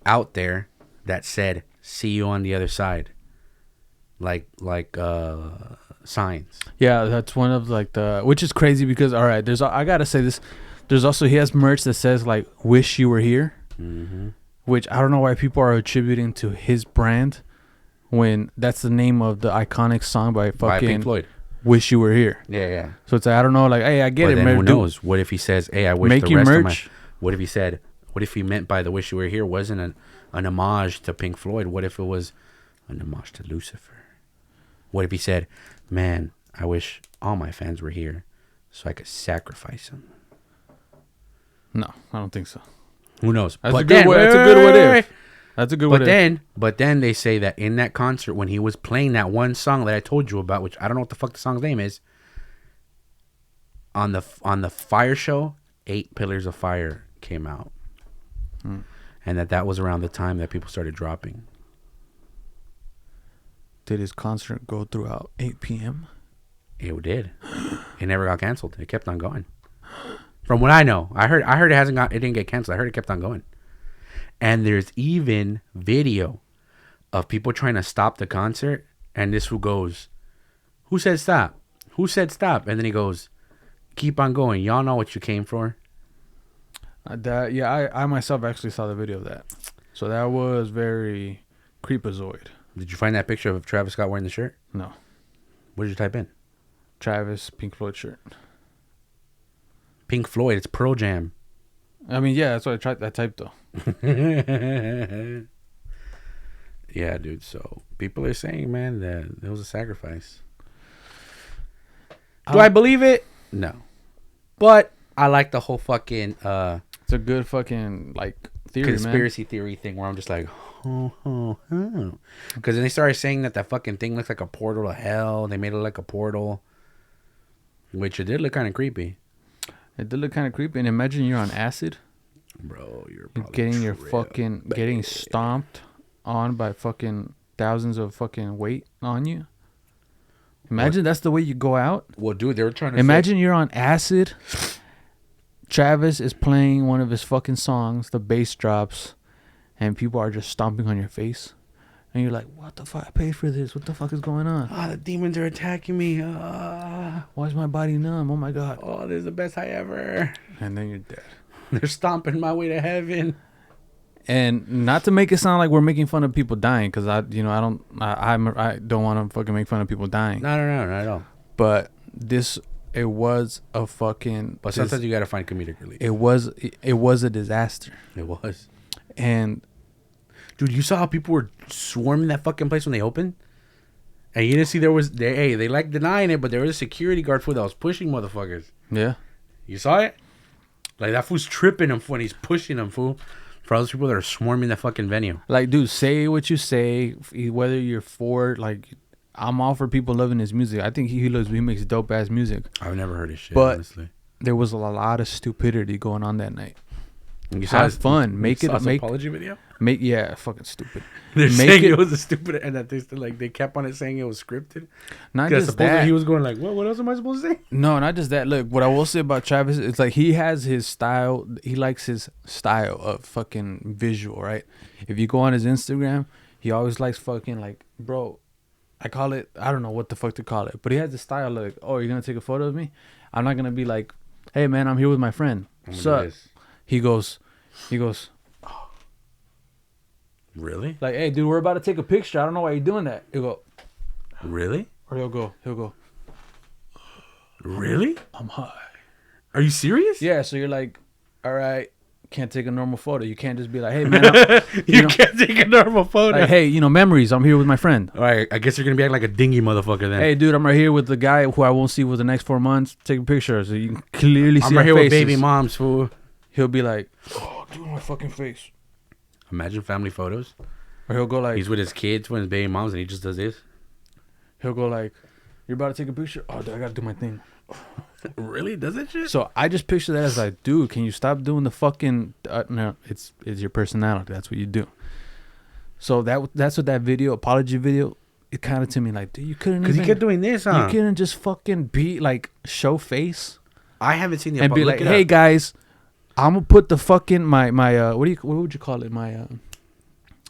out there that said "See you on the other side," like signs. Yeah, that's one of like the... Which is crazy because, all right, I got to say this. There's also... He has merch that says like, "Wish You Were Here." Mm-hmm. Which I don't know why people are attributing to his brand when that's the name of the iconic song by Pink Floyd. "Wish You Were Here." Yeah. So it's like, I don't know, like, hey, I get But it, then man. who knows? What if he says, "Hey, I wish Make the your rest of merch. What if he said? What if he meant by the "Wish You Were Here" wasn't an homage to Pink Floyd? What if it was an homage to Lucifer? What if he said, "Man, I wish all my fans were here, so I could sacrifice them"? No, I don't think so. Who knows? That's a good what if. That's a good what if. But then they say that in that concert when he was playing that one song that I told you about, which I don't know what the fuck the song's name is, on the fire show, 8 Pillars of Fire came out. And that was around the time that people started dropping. Did his concert go throughout 8 p.m.? It did. It never got canceled. It kept on going. From what I know, I heard it didn't get canceled. I heard it kept on going. And there's even video of people trying to stop the concert, and this who goes, "Who said stop? Who said stop?" And then he goes, "Keep on going. Y'all know what you came for." I myself actually saw the video of that. So that was very creepazoid. Did you find that picture of Travis Scott wearing the shirt? No. What did you type in? Travis Pink Floyd shirt. Pink Floyd. It's Pearl Jam. I mean, yeah, that's what I typed though. Yeah, dude. So people are saying, man, that it was a sacrifice. Do I believe it? No. But I like the whole fucking it's a good fucking like theory, conspiracy theory thing where I'm just like, because then they started saying that fucking thing looks like a portal to hell. They made it like a portal, which it did look kind of creepy. It did look kind of creepy. And imagine you're on acid, bro. You're getting your fucking getting stomped on by fucking thousands of fucking weight on you. Imagine that's the way you go out. Well, dude, they were trying to imagine you're on acid. Travis is playing one of his fucking songs. The bass drops, and people are just stomping on your face. And you're like, "What the fuck? I paid for this. What the fuck is going on? The demons are attacking me. Why is my body numb? Oh my god. Oh, this is the best high ever." And then you're dead. They're stomping my way to heaven. And not to make it sound like we're making fun of people dying, because I don't want to fucking make fun of people dying. No, not at all. But it was a fucking. But sometimes you gotta find comedic relief. It was a disaster. It was. And dude, you saw how people were swarming that fucking place when they opened? And you didn't see they like denying it, but there was a security guard fool that was pushing motherfuckers. Yeah. You saw it? Like, that fool's tripping him when he's pushing them, fool. For all those people that are swarming the fucking venue. Like, dude, say what you say, whether you're for, like, I'm all for people loving his music. I think he makes dope ass music. I've never heard his shit, but honestly. There was a lot of stupidity going on that night. You Have fun. Make it. Make apology video. Fucking stupid. They're saying it was a stupid, and that they kept on it saying it was scripted. Not just that. He was going like, what else am I supposed to say? No, not just that. Look, what I will say about Travis, it's like he has his style. He likes his style of fucking visual, right? If you go on his Instagram, he always likes fucking like bro, I call it, I don't know what the fuck to call it, but he has the style like, oh, you're gonna take a photo of me? I'm not gonna be like, hey man, I'm here with my friend. So he goes, really? like, hey dude, we're about to take a picture. I don't know why you're doing that. He'll go, really? or he'll go, really? I'm high. Are you serious? Yeah, so you're like, all right, can't take a normal photo. You can't just be like, hey man, you can't take a normal photo. Like, hey, memories. I'm here with my friend. All right, I guess you're gonna be acting like a dingy motherfucker then. Hey, dude, I'm right here with the guy who I won't see for the next 4 months. Take a picture so you can clearly see I'm right here faces. with baby moms, fool. He'll be like, oh, dude, my fucking face. Imagine family photos. Or he'll go like, he's with his kids, with his baby moms, and he just does this. He'll go like, you're about to take a picture? Oh, dude, I gotta do my thing. Really? Does that shit? So I just picture that as like, dude, can you stop doing the fucking... no, it's your personality. That's what you do. So that's what that video, apology video, it kind of to me like, dude, you couldn't even... Because he kept doing this, huh? You couldn't just fucking be like, show face. I haven't seen the... And be like, hey guys, I'm gonna put the fucking, my what would you call it? My,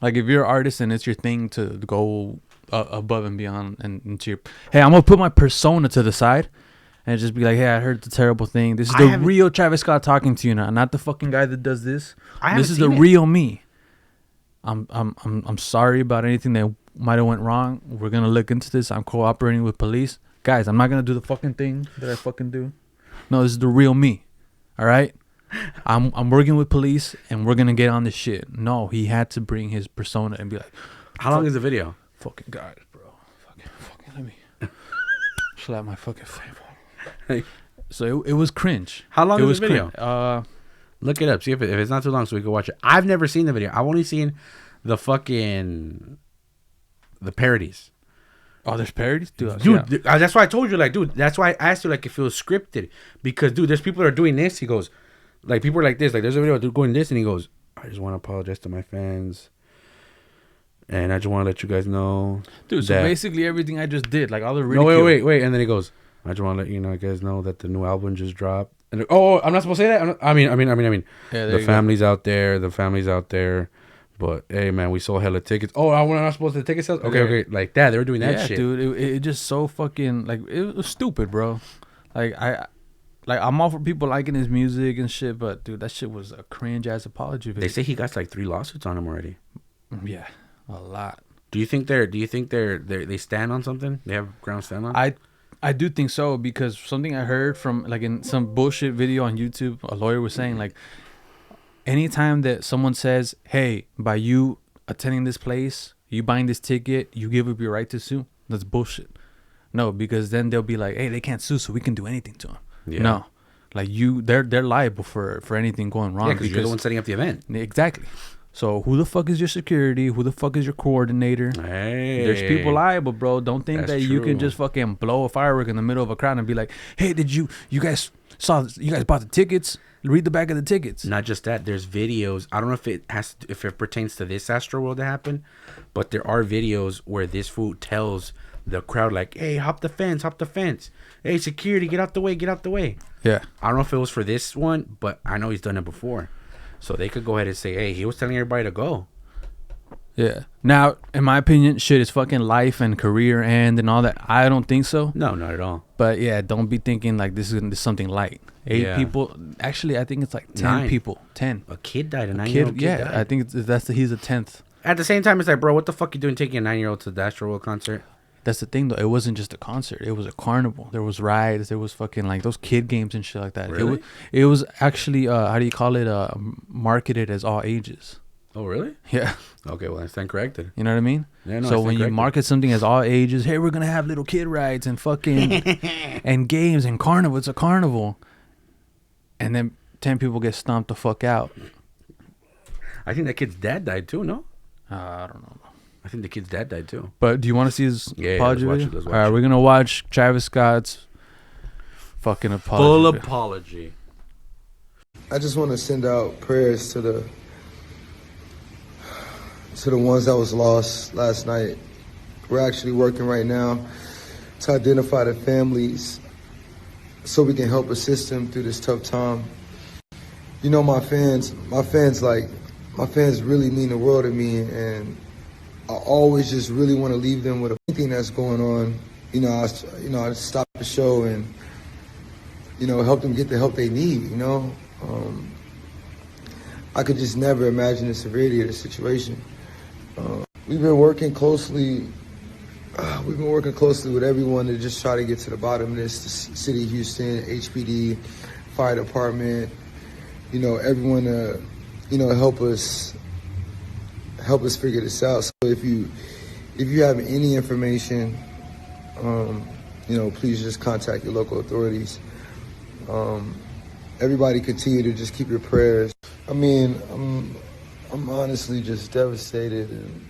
like if you're an artist and it's your thing to go above and beyond and into your... Hey, I'm gonna put my persona to the side. And just be like, hey, I heard the terrible thing. This is the real Travis Scott talking to you now, not the fucking guy that does this. This is the real me. I'm sorry about anything that might have went wrong. We're gonna look into this. I'm cooperating with police. Guys, I'm not gonna do the fucking thing that I fucking do. No, this is the real me. All right? I'm working with police and we're gonna get on this shit. No, he had to bring his persona and be like, how long is the video? Fucking guys, bro. Fucking let me slap my fucking face. So it was cringe. How long is the video? Look it up. See if it's not too long so we can watch it. I've never seen the video. I've only seen the parodies. Oh, there's parodies? Dude, yeah. That's why I told you, like, dude, that's why I asked you, like, if it was scripted. Because, dude, there's people that are doing this. He goes, like, people are like this. Like, there's a video of dude going this, and he goes, I just want to apologize to my fans. And I just want to let you guys know. Dude, so basically everything I just did, like, all the ridicule. No, wait. And then he goes, I just want to let you guys know that the new album just dropped. And I'm not supposed to say that. I mean. Yeah, the family's out there. The family's out there. But hey, man, we sold hella tickets. Oh, we're not supposed to ticket sales. Okay, like that. They were doing that shit, dude. It just so fucking like it was stupid, bro. Like I'm all for people liking his music and shit, but dude, that shit was a cringe ass apology video. They say he got like 3 lawsuits on him already. Yeah, a lot. Do you think they stand on something? They have ground stand on? I do think so, because something I heard from like in some bullshit video on YouTube, a lawyer was saying like, anytime that someone says, hey, by you attending this place, you buying this ticket, you give up your right to sue, that's bullshit. No, because then they'll be like, hey, they can't sue, so we can do anything to them. Yeah. No, like they're liable for anything going wrong. Yeah, because you're the one setting up the event. Exactly. So who the fuck is your security? Who the fuck is your coordinator? Hey, there's people liable, bro. Don't think that you can just fucking blow a firework in the middle of a crowd and be like, hey, did you guys bought the tickets? Read the back of the tickets. Not just that, there's videos. I don't know if it pertains to this Astroworld that happened, but there are videos where this fool tells the crowd like, hey, hop the fence. Hey, security, get out the way. Yeah. I don't know if it was for this one, but I know he's done it before. So they could go ahead and say, hey, he was telling everybody to go. Yeah. Now, in my opinion, shit is fucking life and career and all that. I don't think so. No, not at all. But yeah, don't be thinking like this is something light. 8 people. Actually, I think it's like 10 9 people. 10. A kid died. A 9-year-old kid died. I think he's the 10th. At the same time, it's like, bro, what the fuck you doing taking a 9-year-old to the Astroworld concert? That's the thing, though. It wasn't just a concert. It was a carnival. There was rides. There was fucking like those kid games and shit like that. Really? It was actually, how do you call it? Marketed as all ages. Oh, really? Yeah. Okay, well, I stand corrected. You know what I mean? Yeah, no, so when you market something as all ages, hey, we're going to have little kid rides and fucking and games and carnival. It's a carnival. And then 10 people get stomped the fuck out. I think that kid's dad died too, no? I don't know. I think the kid's dad died too. But do you want to see his apology video? Let's watch all right, we're going to watch Travis Scott's fucking apology. Full apology. I just want to send out prayers to the ones that was lost last night. We're actually working right now to identify the families so we can help assist them through this tough time. You know, my fans really mean the world to me, and I always just really want to leave them with anything that's going on. I stop the show and, help them get the help they need, I could just never imagine the severity of the situation. We've been working closely with everyone to just try to get to the bottom of this. The City of Houston, HPD, Fire Department, everyone to, help us figure this out. So if you have any information, please just contact your local authorities. Everybody continue to just keep your prayers. I mean, I'm honestly just devastated, and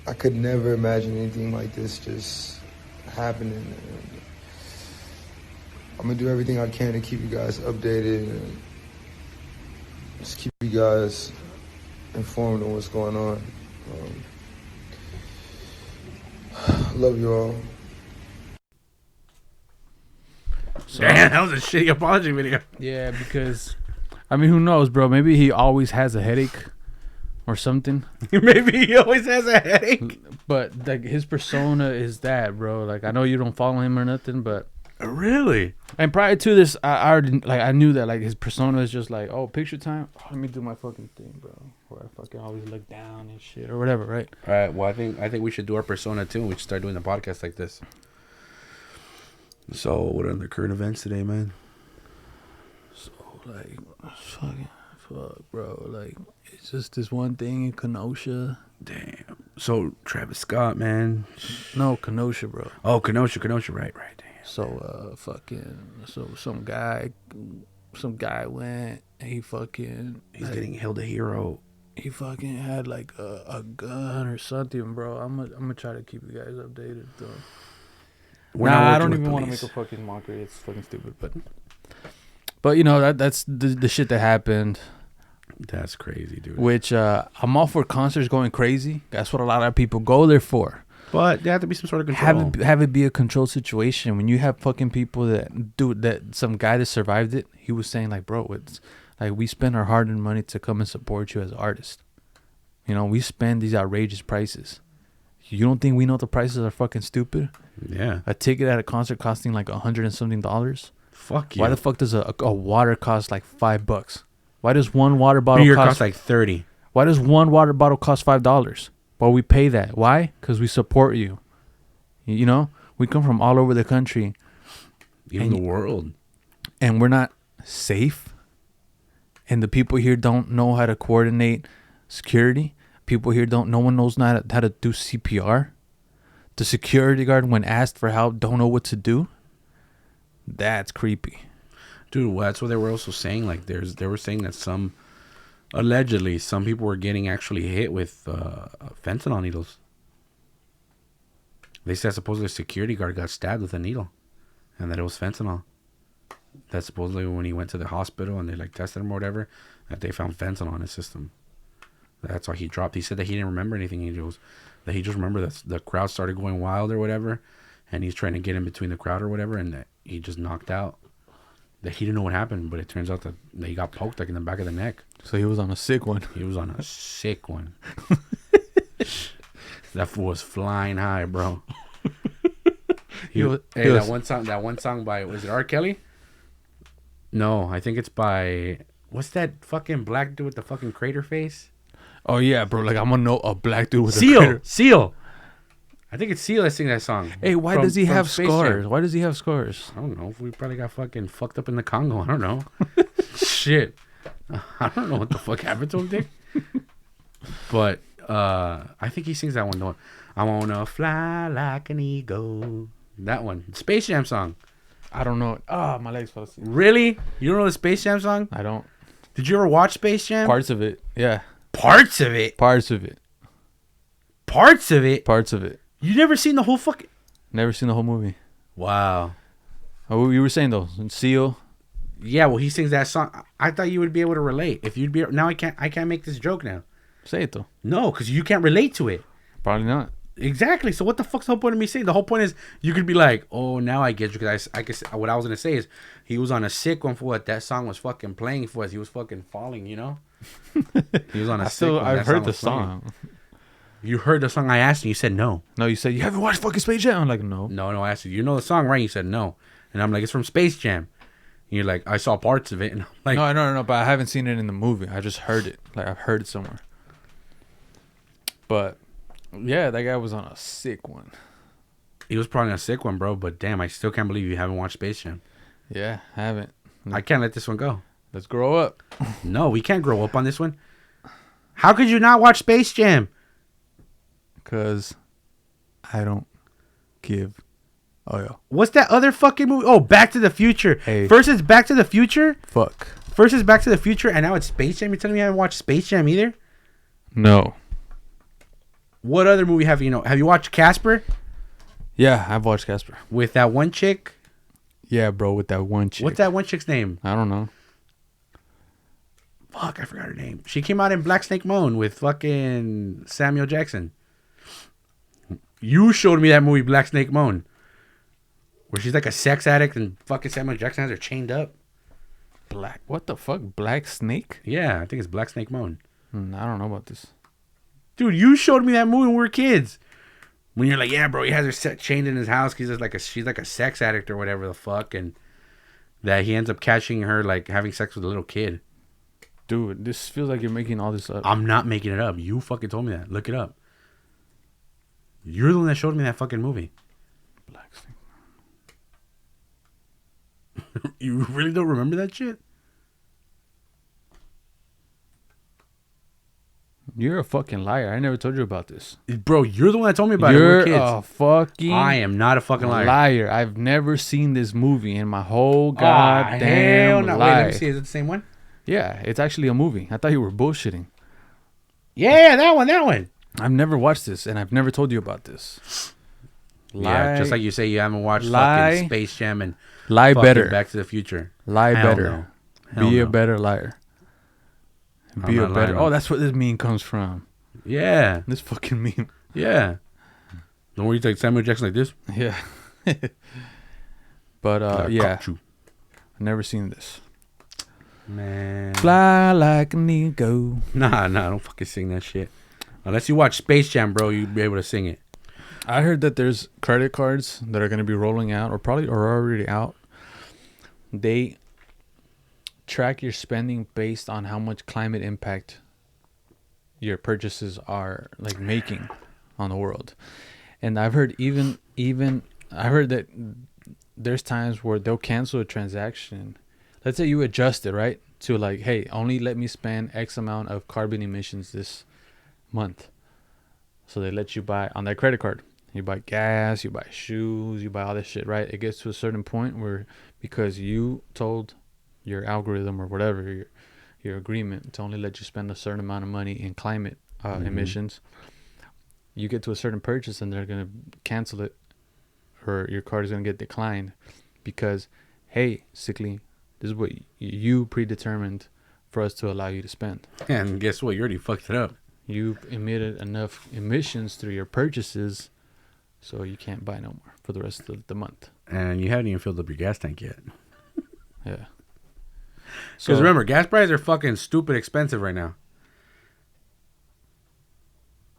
I could never imagine anything like this just happening. And I'm gonna do everything I can to keep you guys updated and just keep you guys informed on what's going on. Love you all. So, damn, that was a shitty apology video. Yeah, because, I mean, who knows, bro? Maybe he always has a headache or something. Maybe he always has a headache. But, like, his persona is that, bro. Like, I know you don't follow him or nothing, but... Really? And prior to this, I already, like, I knew that, like, his persona is just like, oh, picture time? Oh, let me do my fucking thing, bro. Where I fucking always look down and shit or whatever, right? All right, well, I think we should do our persona, too, and we should start doing the podcast like this. So, what are the current events today, man? So, like, fuck, bro. Like, it's just this one thing in Kenosha. Damn. So, Travis Scott, man. No, Kenosha, bro. Oh, Kenosha, right. Damn. So, so some guy went, and he's like, getting held a hero. He fucking had, like, a gun or something, bro. I'm gonna try to keep you guys updated, though. I don't even want to make a fucking mockery. It's fucking stupid, but that's the shit that happened. That's crazy, dude. Which I'm all for concerts going crazy. That's what a lot of people go there for. But there have to be some sort of control. Have it be a controlled situation. When you have fucking people that some guy that survived it, he was saying like, bro, it's like we spend our hard-earned money to come and support you as an artist. We spend these outrageous prices. You don't think we know the prices are fucking stupid? Yeah. A ticket at a concert costing like $100 and something. Fuck you. Why the fuck does a water cost like $5? Why does one water bottle cost like $30? Why does one water bottle cost $5? Well, we pay that. Why? Because we support you. We come from all over the country. Even the world. And we're not safe. And the people here don't know how to coordinate security. People here no one knows how to do CPR. The security guard, when asked for help, don't know what to do. That's creepy. Dude, well, that's what they were also saying. Like, they were saying that allegedly, some people were getting actually hit with fentanyl needles. They said supposedly a security guard got stabbed with a needle, and that it was fentanyl. That supposedly when he went to the hospital and they like tested him or whatever, that they found fentanyl in his system. That's why he dropped. He said that he didn't remember anything. That he just remembered that the crowd started going wild or whatever, and he's trying to get in between the crowd or whatever, and that he just knocked out. That he didn't know what happened, but it turns out that he got poked like in the back of the neck. So he was on a sick one. He was on a sick one. That fool was flying high, bro. That one song by, was it R. Kelly? No, I think it's by, what's that fucking black dude with the fucking crater face? Oh yeah, bro. Like, I'm gonna know a black dude with Seal. a crater. Seal. I think it's Seal that sing that song. Hey, why does he have scars? Why does he have scars? I don't know. We probably got fucking fucked up in the Congo. I don't know. Shit. I don't know what the fuck happened to him, Dick. But I think he sings that one. I wanna fly like an eagle. That one. Space Jam song. I don't know. My legs fell asleep. Really? You don't know the Space Jam song? I don't. Did you ever watch Space Jam? Parts of it. Yeah. Parts of it? Parts of it. Parts of it? Parts of it. You never seen the whole fucking... Never seen the whole movie. Wow. Oh, you were saying though, Seal. Yeah, well, he sings that song. I thought you would be able to relate. If you'd be now, I can't make this joke now. Say it though. No, because you can't relate to it. Probably not. Exactly. So what the fuck's the whole point of me saying? The whole point is you could be like, oh, now I get you. Because I guess what I was gonna say is he was on a sick one for what that song was fucking playing for us. He was fucking falling, you know. He was on a sick one. I've heard the song. You heard the song I asked and you said no. No, you said, you haven't watched fucking Space Jam? I'm like, no. No, I asked you, you know the song, right? You said no. And I'm like, it's from Space Jam. And you're like, I saw parts of it. And I'm like, No, but I haven't seen it in the movie. I just heard it. Like, I've heard it somewhere. But, yeah, that guy was on a sick one. he was probably a sick one, bro. But damn, I still can't believe you haven't watched Space Jam. Yeah, I haven't. I can't let this one go. Let's grow up. No, we can't grow up on this one. How could you not watch Space Jam? Because I don't give a What's that other fucking movie? Oh, Back to the Future. Hey. First it's Back to the Future. fuck. First it's Back to the Future, and now it's Space Jam. You're telling me you haven't watched Space Jam either? No. What other movie have you know? Have you watched Casper Yeah, I've watched Casper. with that one chick? Yeah, bro, with that one chick. What's that one chick's name? I don't know. Fuck, I forgot her name. She came out in Black Snake Moan with fucking Samuel Jackson. You showed me that movie, Black Snake Moan, where she's like a sex addict and fucking Samuel Jackson has her chained up. What the fuck? Black Snake? Yeah, I think it's Black Snake Moan. I don't know about this. Dude, you showed me that movie when we were kids. When you're like, yeah, bro, he has her chained in his house because she's like a sex addict or whatever the fuck, and that he ends up catching her like having sex with a little kid. Dude, this feels like you're making all this up. I'm not making it up. You fucking told me that. Look it up. You're the one that showed me that fucking movie. Black Snake. You really don't remember that shit? You're a fucking liar. I never told you about this. Bro, you're the one that told me about it when we You're were kids. a fucking I am not a fucking liar. liar. I've never seen this movie in my whole Hell goddamn no. life. Wait, let me see. Is it the same one? Yeah, it's actually a movie. I thought you were bullshitting. Yeah, that one. I've never watched this, and I've never told you about this. Yeah, just like you say you haven't watched Lie. fucking Space Jam and Lie fucking better. Back to the Future. Lie Hell better. no. Hell Be a no. better liar. Be a not better. lying. Oh, that's where this meme comes from. Yeah. This fucking meme. Yeah. Don't worry, you take Samuel Jackson like this. Yeah. But Like, yeah, cut you. I've never seen this. Man. Fly like an eagle. Nah, don't fucking sing that shit. Unless you watch Space Jam, bro, you'd be able to sing it. I heard that there's credit cards that are going to be rolling out, or probably are already out. They track your spending based on how much climate impact your purchases are like making on the world. And I've heard I heard that there's times where they'll cancel a transaction. Let's say you adjust it, right? To like, hey, only let me spend X amount of carbon emissions this month. So they let you buy on that credit card. You buy gas, you buy shoes, you buy all this shit, right? It gets to a certain point where, because you told your algorithm or whatever, your agreement to only let you spend a certain amount of money in climate emissions, you get to a certain purchase and they're going to cancel it, or your card is going to get declined because, hey, sickly, this is what you predetermined for us to allow you to spend. And guess what? You already fucked it up. You emitted enough emissions through your purchases, so you can't buy no more for the rest of the month. And you haven't even filled up your gas tank yet. Yeah. Because remember, gas prices are fucking stupid expensive right now.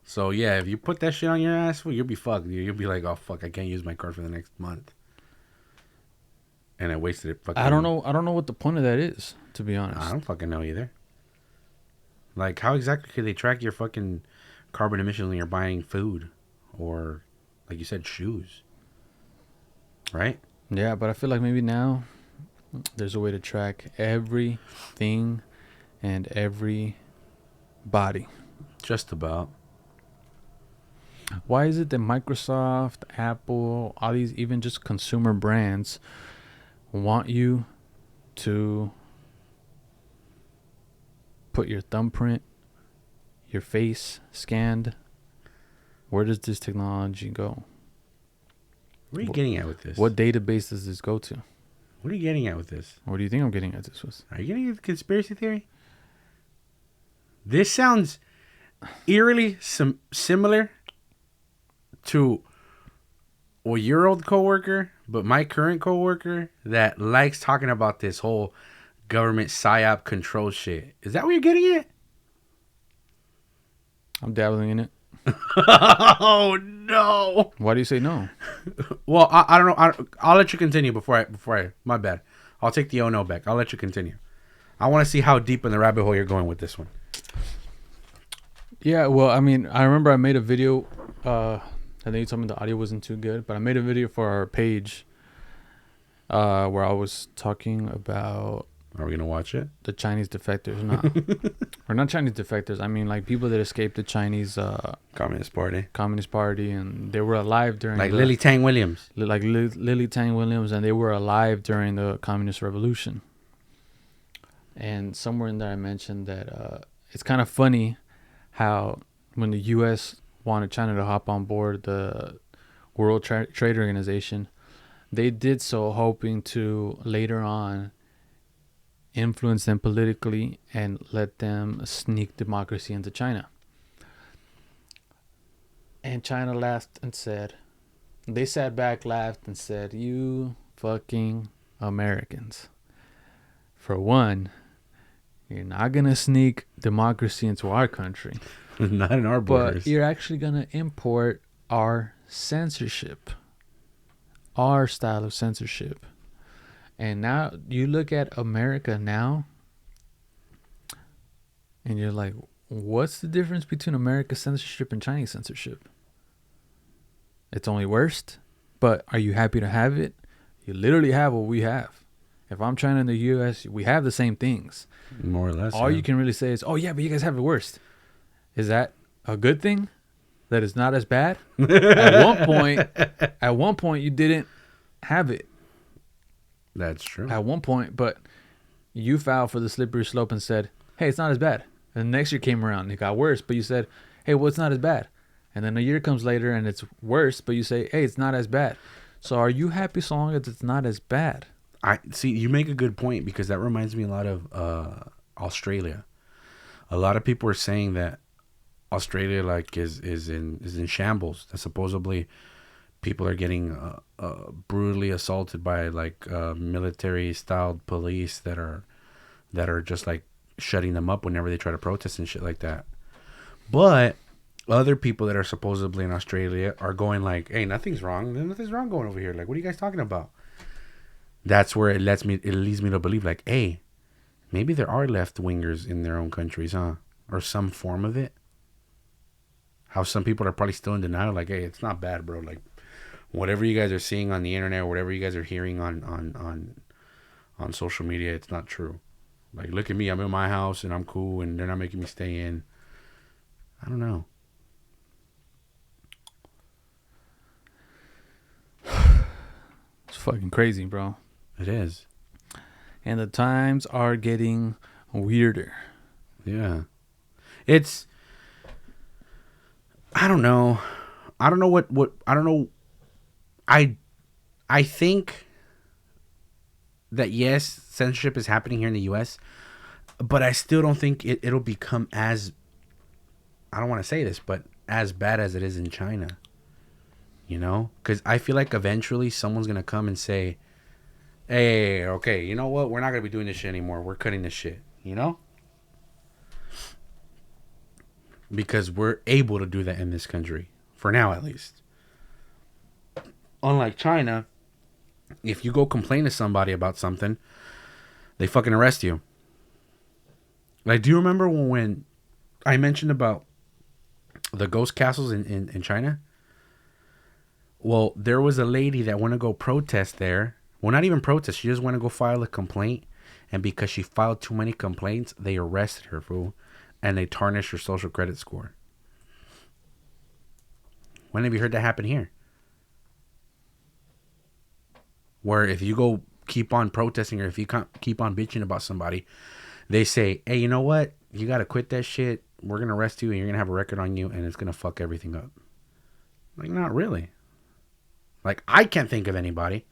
So yeah, if you put that shit on your ass, well, you'll be fucked. You'll be like, oh fuck, I can't use my card for the next month. And I wasted it. Fucking. I don't know what the point of that is, to be honest. I don't fucking know either. Like, how exactly could they track your fucking carbon emissions when you're buying food, or, like you said, shoes? Right? Yeah, but I feel like maybe now there's a way to track everything and every body. Just about. Why is it that Microsoft, Apple, all these even just consumer brands want you to put your thumbprint, your face scanned? Where does this technology go? What are you getting at with this? What database does this go to? What are you getting at with this? What do you think I'm getting at this with? Are you getting at the conspiracy theory? This sounds eerily similar to your old coworker, but my current coworker that likes talking about this whole government psyop control shit. Is that what you're getting at? I'm dabbling in it. Oh no! Why do you say no? Well, I don't know. I'll let you continue before I. My bad. I'll take the oh no back. I'll let you continue. I want to see how deep in the rabbit hole you're going with this one. Yeah, well, I mean, I remember I made a video. I think you told me the audio wasn't too good, but I made a video for our page where I was talking about Are we gonna watch it? the Chinese defectors, or not Chinese defectors. I mean, like people that escaped the Chinese Communist Party. Communist Party, and they were alive during Like Lily Tang Williams. Lily Tang Williams, and they were alive during the Communist Revolution. And somewhere in there, I mentioned that it's kind of funny how when the U.S. wanted China to hop on board the World Trade Organization, they did so hoping to later on influence them politically and let them sneak democracy into China. And China laughed and said, they sat back, laughed and said, "You fucking Americans. For one, you're not going to sneak democracy into our country. Not in our borders. But you're actually going to import our censorship. Our style of censorship." And now you look at America now, and you're like, what's the difference between America's censorship and Chinese censorship? It's only worse. But are you happy to have it? You literally have what we have. If I'm China and the U.S., we have the same things. More or less. All you can really say is, oh, yeah, but you guys have it worst. Is that a good thing? That it's not as bad? At one point, you didn't have it. That's true. At one point, but you filed for the slippery slope and said, hey, it's not as bad. And the next year came around and it got worse, but you said, hey, well, it's not as bad. And then a year comes later and it's worse, but you say, hey, it's not as bad. So are you happy so long as it's not as bad? I see. You make a good point because that reminds me a lot of Australia. A lot of people are saying that Australia is in shambles. That supposedly people are getting brutally assaulted by military styled police that are just like shutting them up whenever they try to protest and shit like that. But other people that are supposedly in Australia are going like, hey, nothing's wrong going over here. Like, what are you guys talking about? That's where it leads me to believe like, hey, maybe there are left wingers in their own countries, huh? Or some form of it. How some people are probably still in denial, like, hey, it's not bad, bro. Like, whatever you guys are seeing on the internet, or whatever you guys are hearing on social media, it's not true. Like, look at me, I'm in my house and I'm cool and they're not making me stay in. I don't know. It's fucking crazy, bro. It is. And the times are getting weirder. Yeah. It's, I don't know. I don't know what I don't know. I think that yes, censorship is happening here in the US, but I still don't think it'll become as, I don't want to say this, but as bad as it is in China. You know? Because I feel like eventually someone's going to come and say, hey, okay, you know what? We're not going to be doing this shit anymore. We're cutting this shit. You know? Because we're able to do that in this country. For now, at least. Unlike China, if you go complain to somebody about something, they fucking arrest you. Like, do you remember when I mentioned about the ghost castles in China? Well, there was a lady that went to go protest there. Well, not even protest. She just went to go file a complaint. And because she filed too many complaints, they arrested her, fool. And they tarnished her social credit score. When have you heard that happen here? Where if you go keep on protesting or if you keep on bitching about somebody, they say, hey, you know what? You got to quit that shit. We're going to arrest you and you're going to have a record on you and it's going to fuck everything up. Like, not really. Like, I can't think of anybody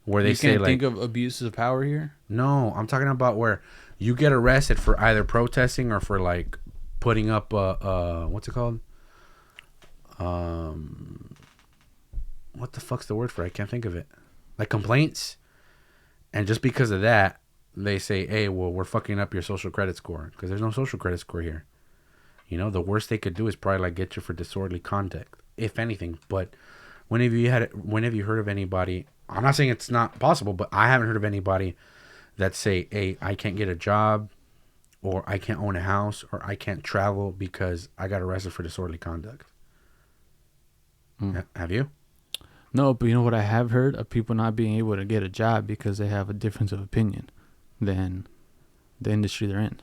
where they say, like... You can't think of abuses of power here? No, I'm talking about where you get arrested for either protesting or for, like, putting up, what's it called? What the fuck's the word for it? I can't think of it. Like, complaints. And just because of that, they say, hey, well, we're fucking up your social credit score. Because there's no social credit score here. You know, the worst they could do is probably like get you for disorderly conduct, if anything. But whenever you heard of anybody, I'm not saying it's not possible, but I haven't heard of anybody that say, hey, I can't get a job, or I can't own a house, or I can't travel because I got arrested for disorderly conduct. Have you? No, but you know what I have heard of people not being able to get a job because they have a difference of opinion than the industry they're in.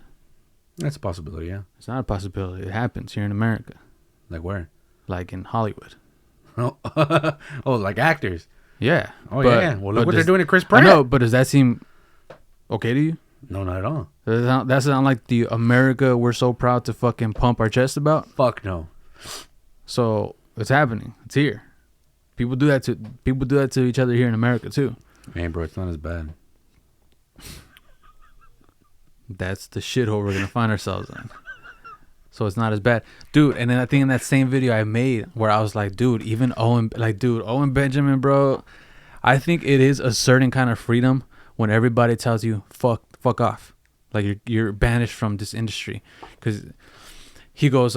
That's a possibility, yeah. It's not a possibility. It happens here in America. Like where? Like in Hollywood. Oh, oh, like actors. Yeah. Oh, yeah. Well, look what they're doing to Chris Pratt. I know, but does that seem okay to you? No, not at all. That's not like the America we're so proud to fucking pump our chest about? Fuck no. So it's happening. It's here. People do that to each other here in America too. Man, bro, it's not as bad. That's the shithole we're gonna find ourselves in. So it's not as bad, dude. And then I think in that same video I made where I was like, dude, even Owen Benjamin, bro. I think it is a certain kind of freedom when everybody tells you fuck off, like you're banished from this industry, because he goes,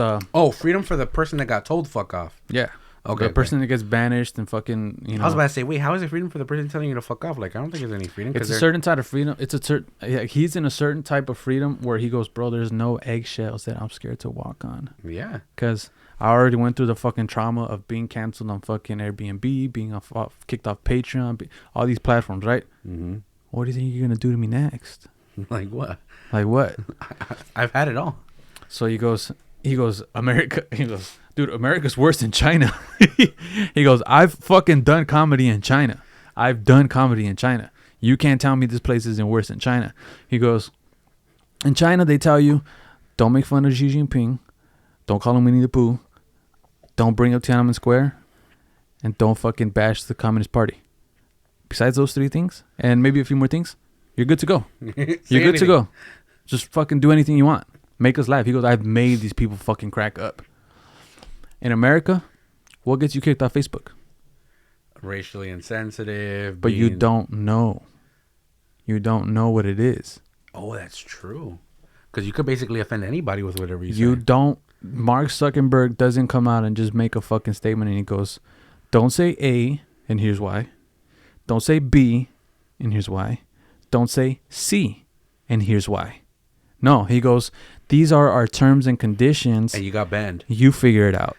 freedom for the person that got told fuck off. Yeah. Okay. The person that gets banished and fucking, you know. I was about to say, wait, how is it freedom for the person telling you to fuck off? Like, I don't think there's any freedom. It's a certain type of freedom. He's in a certain type of freedom where he goes, bro, there's no eggshells that I'm scared to walk on. Yeah. Because I already went through the fucking trauma of being canceled on fucking Airbnb, being kicked off Patreon, all these platforms, right? Mm-hmm. What do you think you're going to do to me next? Like what? Like what? I've had it all. So he goes, America. He goes, dude, America's worse than China. He goes, I've fucking done comedy in China. You can't tell me this place isn't worse than China. He goes, in China, they tell you, don't make fun of Xi Jinping. Don't call him Winnie the Pooh. Don't bring up Tiananmen Square. And don't fucking bash the Communist Party. Besides those 3 things, and maybe a few more things, you're good to go. You're good to go. Just fucking do anything you want. Make us laugh. He goes, I've made these people fucking crack up. In America, what gets you kicked off Facebook? Racially insensitive. But you don't know. You don't know what it is. Oh, that's true. Because you could basically offend anybody with whatever you say. You don't. Mark Zuckerberg doesn't come out and just make a fucking statement and he goes, don't say A, and here's why. Don't say B, and here's why. Don't say C, and here's why. No, he goes, these are our terms and conditions. And you got banned. You figure it out.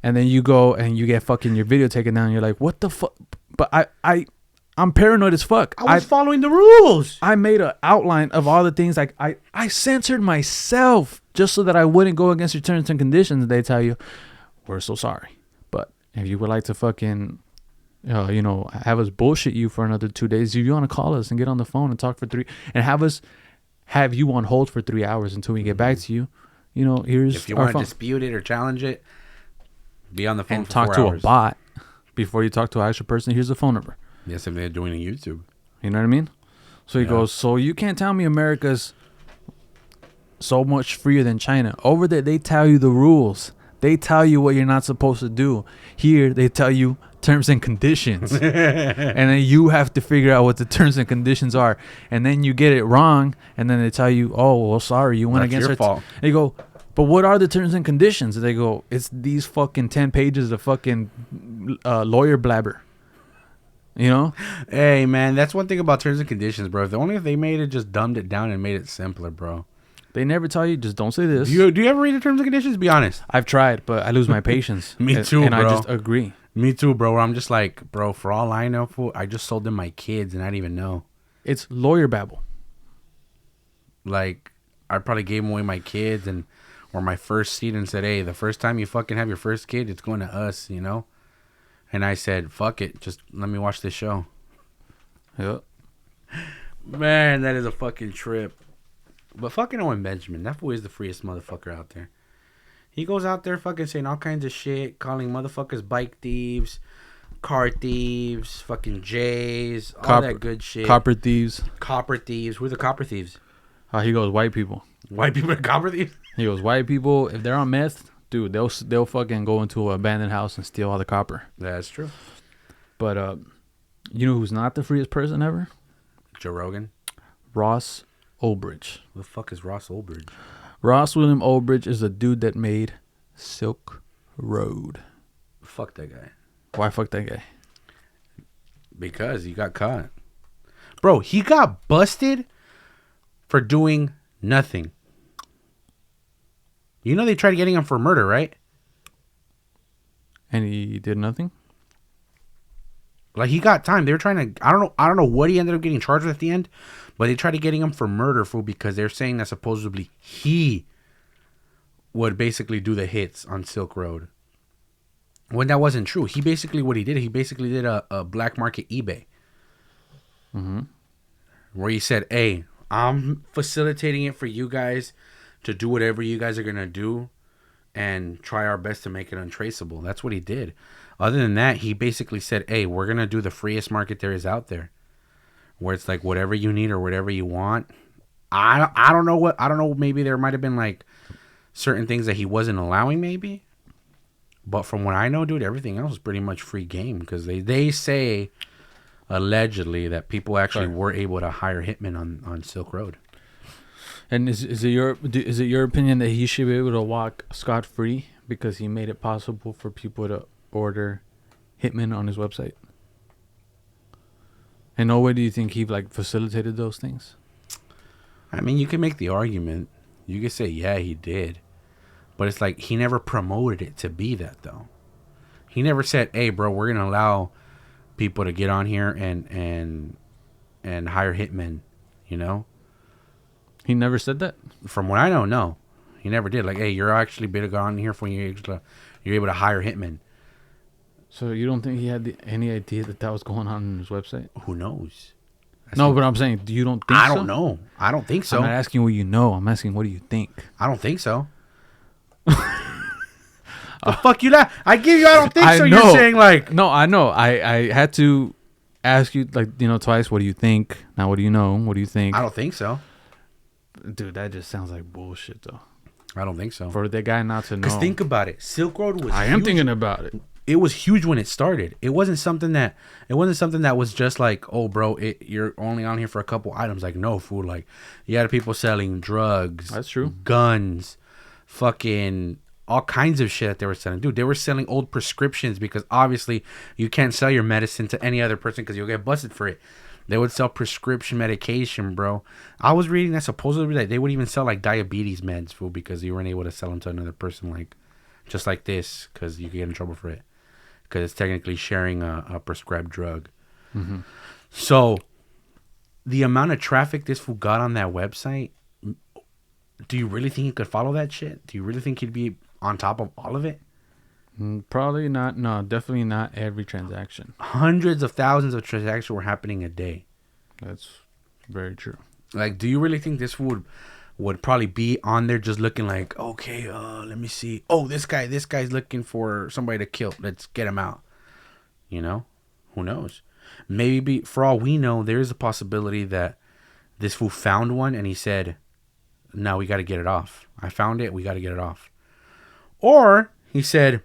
And then you go and you get fucking your video taken down. And you're like, what the fuck? But I'm paranoid as fuck. I was following the rules. I made an outline of all the things. Like I censored myself just so that I wouldn't go against your terms and conditions. And they tell you, we're so sorry. But if you would like to fucking, have us bullshit you for another 2 days, if you want to call us and get on the phone and talk for 3 and have you on hold for 3 hours until we get back to you, here's if you want to dispute it or challenge it, be on the phone and for talk 4 to hours. a bot before you talk to an actual person. Here's the phone number. Yes, if they're doing YouTube. You know what I mean? So he goes, so you can't tell me America's so much freer than China. Over there, they tell you the rules. They tell you what you're not supposed to do. Here, they tell you terms and conditions. And then you have to figure out what the terms and conditions are. And then you get it wrong. And then they tell you, oh, well, sorry, you went against your fault. They go, but what are the terms and conditions? They go, it's these fucking 10 pages of fucking lawyer blabber. Hey, man, that's one thing about terms and conditions, bro. If they made it, just dumbed it down and made it simpler, bro. They never tell you, just don't say this. Do you ever read the terms and conditions? Be honest. I've tried, but I lose my patience. Me too, and bro. I just agree. Me too, bro. I'm just like, bro, for all I know, fool, I just sold them my kids and I didn't even know. It's lawyer babble. Like, I probably gave away my kids or my first seed and said, hey, the first time you fucking have your first kid, it's going to us, And I said, fuck it. Just let me watch this show. Yep. Man, that is a fucking trip. But fucking Owen Benjamin, that fool is the freest motherfucker out there. He goes out there fucking saying all kinds of shit, calling motherfuckers bike thieves, car thieves, fucking Jays, all that good shit. Copper thieves. Copper thieves. Who are the copper thieves? He goes, white people. White people are copper thieves? He goes, white people, if they're on meth, dude, they'll fucking go into an abandoned house and steal all the copper. That's true. But, you know who's not the freest person ever? Joe Rogan. Ross Ulbricht. Who the fuck is Ross Ulbricht? Ross William Ulbricht is the dude that made Silk Road. Fuck that guy. Why fuck that guy? Because he got caught. Bro, he got busted for doing nothing. You know they tried getting him for murder, right? And he did nothing? Like, he got time. They were trying to... I don't know what he ended up getting charged with at the end, but they tried to getting him for murder, fool, because they're saying that supposedly he would basically do the hits on Silk Road. When that wasn't true. He basically... What he did a black market eBay. Mm-hmm. Where he said, hey, I'm facilitating it for you guys to do whatever you guys are going to do and try our best to make it untraceable. That's what he did. Other than that, he basically said, hey, we're going to do the freest market there is out there. Where it's like whatever you need or whatever you want. I don't know. Maybe there might have been like certain things that he wasn't allowing maybe. But from what I know, dude, everything else is pretty much free game. Because they say, allegedly, that people actually were able to hire hitmen on Silk Road. And is it your opinion that he should be able to walk scot-free because he made it possible for people to order hitmen on his website? In no way do you think he like facilitated those things? I mean, you can make the argument. You could say, yeah, he did. But it's like he never promoted it to be that, though. He never said, hey, bro, we're going to allow people to get on here and hire hitmen, you know? He never said that? From what I know, no. He never did. Like, hey, you're actually better go on here for you're able to hire hitmen. So you don't think he had any idea that was going on his website? Who knows? But I'm saying, you don't think so? I don't know. I don't think so. I'm not asking what you know. I'm asking what do you think? I don't think so. The fuck you laugh? I give you I don't think so. You're saying like... No, I know. I had to ask you like, twice. What do you think? Now, what do you know? What do you think? I don't think so. Dude, that just sounds like bullshit, though. I don't think so. For the guy not to know. Because think about it. Silk Road was I am thinking about it. It was huge when it started. It wasn't something that was just like, oh, bro, you're only on here for a couple items. Like, no, fool. Like, you had people selling drugs. That's true. Guns. Fucking all kinds of shit that they were selling. Dude, they were selling old prescriptions because obviously you can't sell your medicine to any other person because you'll get busted for it. They would sell prescription medication, bro. I was reading that supposedly that they would even sell like diabetes meds, fool, because you weren't able to sell them to another person, like just like this, because you could get in trouble for it, because it's technically sharing a prescribed drug. Mm-hmm. So the amount of traffic this fool got on that website, do you really think he could follow that shit? Do you really think he'd be on top of all of it? Probably not. No, definitely not every transaction. Hundreds of thousands of transactions were happening a day. That's very true. Like, do you really think this would probably be on there just looking like, okay, let me see. Oh, this guy's looking for somebody to kill. Let's get him out. You know? Who knows? Maybe, for all we know, there is a possibility that this fool found one and he said, no, we got to get it off. I found it. We got to get it off. Or he said,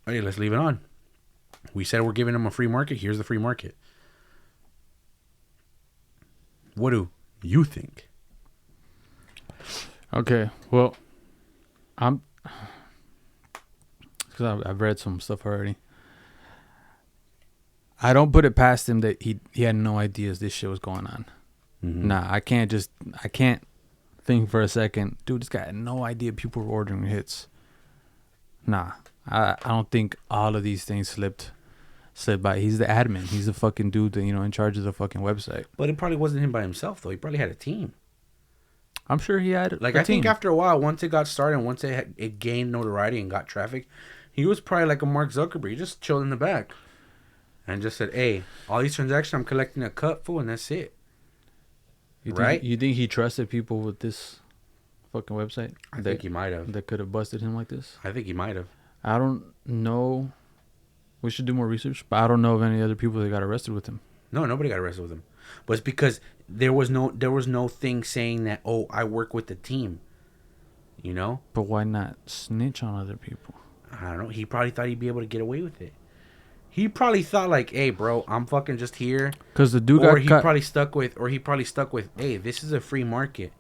hey, let's leave it on. We said we're giving him a free market. Here's the free market. What do you think? Okay, well, because I've read some stuff already. I don't put it past him that he had no ideas this shit was going on. Mm-hmm. Nah, I can't think for a second, dude, this guy had no idea people were ordering hits. Nah, I don't think all of these things slipped by. He's the admin. He's the fucking dude that, in charge of the fucking website. But it probably wasn't him by himself, though. He probably had a team. I'm sure he had like I think after a while, once it got started, and once it gained notoriety and got traffic, he was probably like a Mark Zuckerberg. He just chilled in the back and just said, hey, all these transactions, I'm collecting a cut, fool, and that's it. You think he trusted people with this fucking website? I think he might have. That could have busted him like this? I think he might have. I don't know. We should do more research, but I don't know of any other people that got arrested with him. No, nobody got arrested with him. But it's because there was no thing saying that, oh, I work with the team. You know? But why not snitch on other people? I don't know. He probably thought he'd be able to get away with it. He probably thought like, hey, bro, I'm fucking just here. Because the dude got he probably stuck with, hey, this is a free market.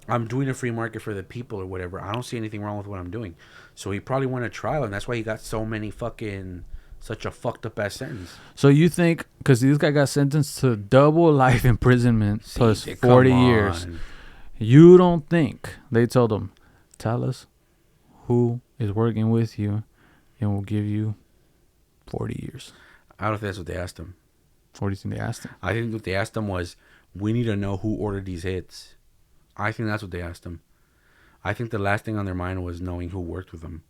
I'm doing a free market for the people or whatever. I don't see anything wrong with what I'm doing. So he probably won a trial, and that's why he got such a fucked up ass sentence. So you think, because this guy got sentenced to double life imprisonment plus 40 years, you don't think they told him, tell us who is working with you and we'll give you 40 years? I don't think that's what they asked him. What do you think they asked him? I think what they asked him was, we need to know who ordered these hits. I think that's what they asked him. I think the last thing on their mind was knowing who worked with them.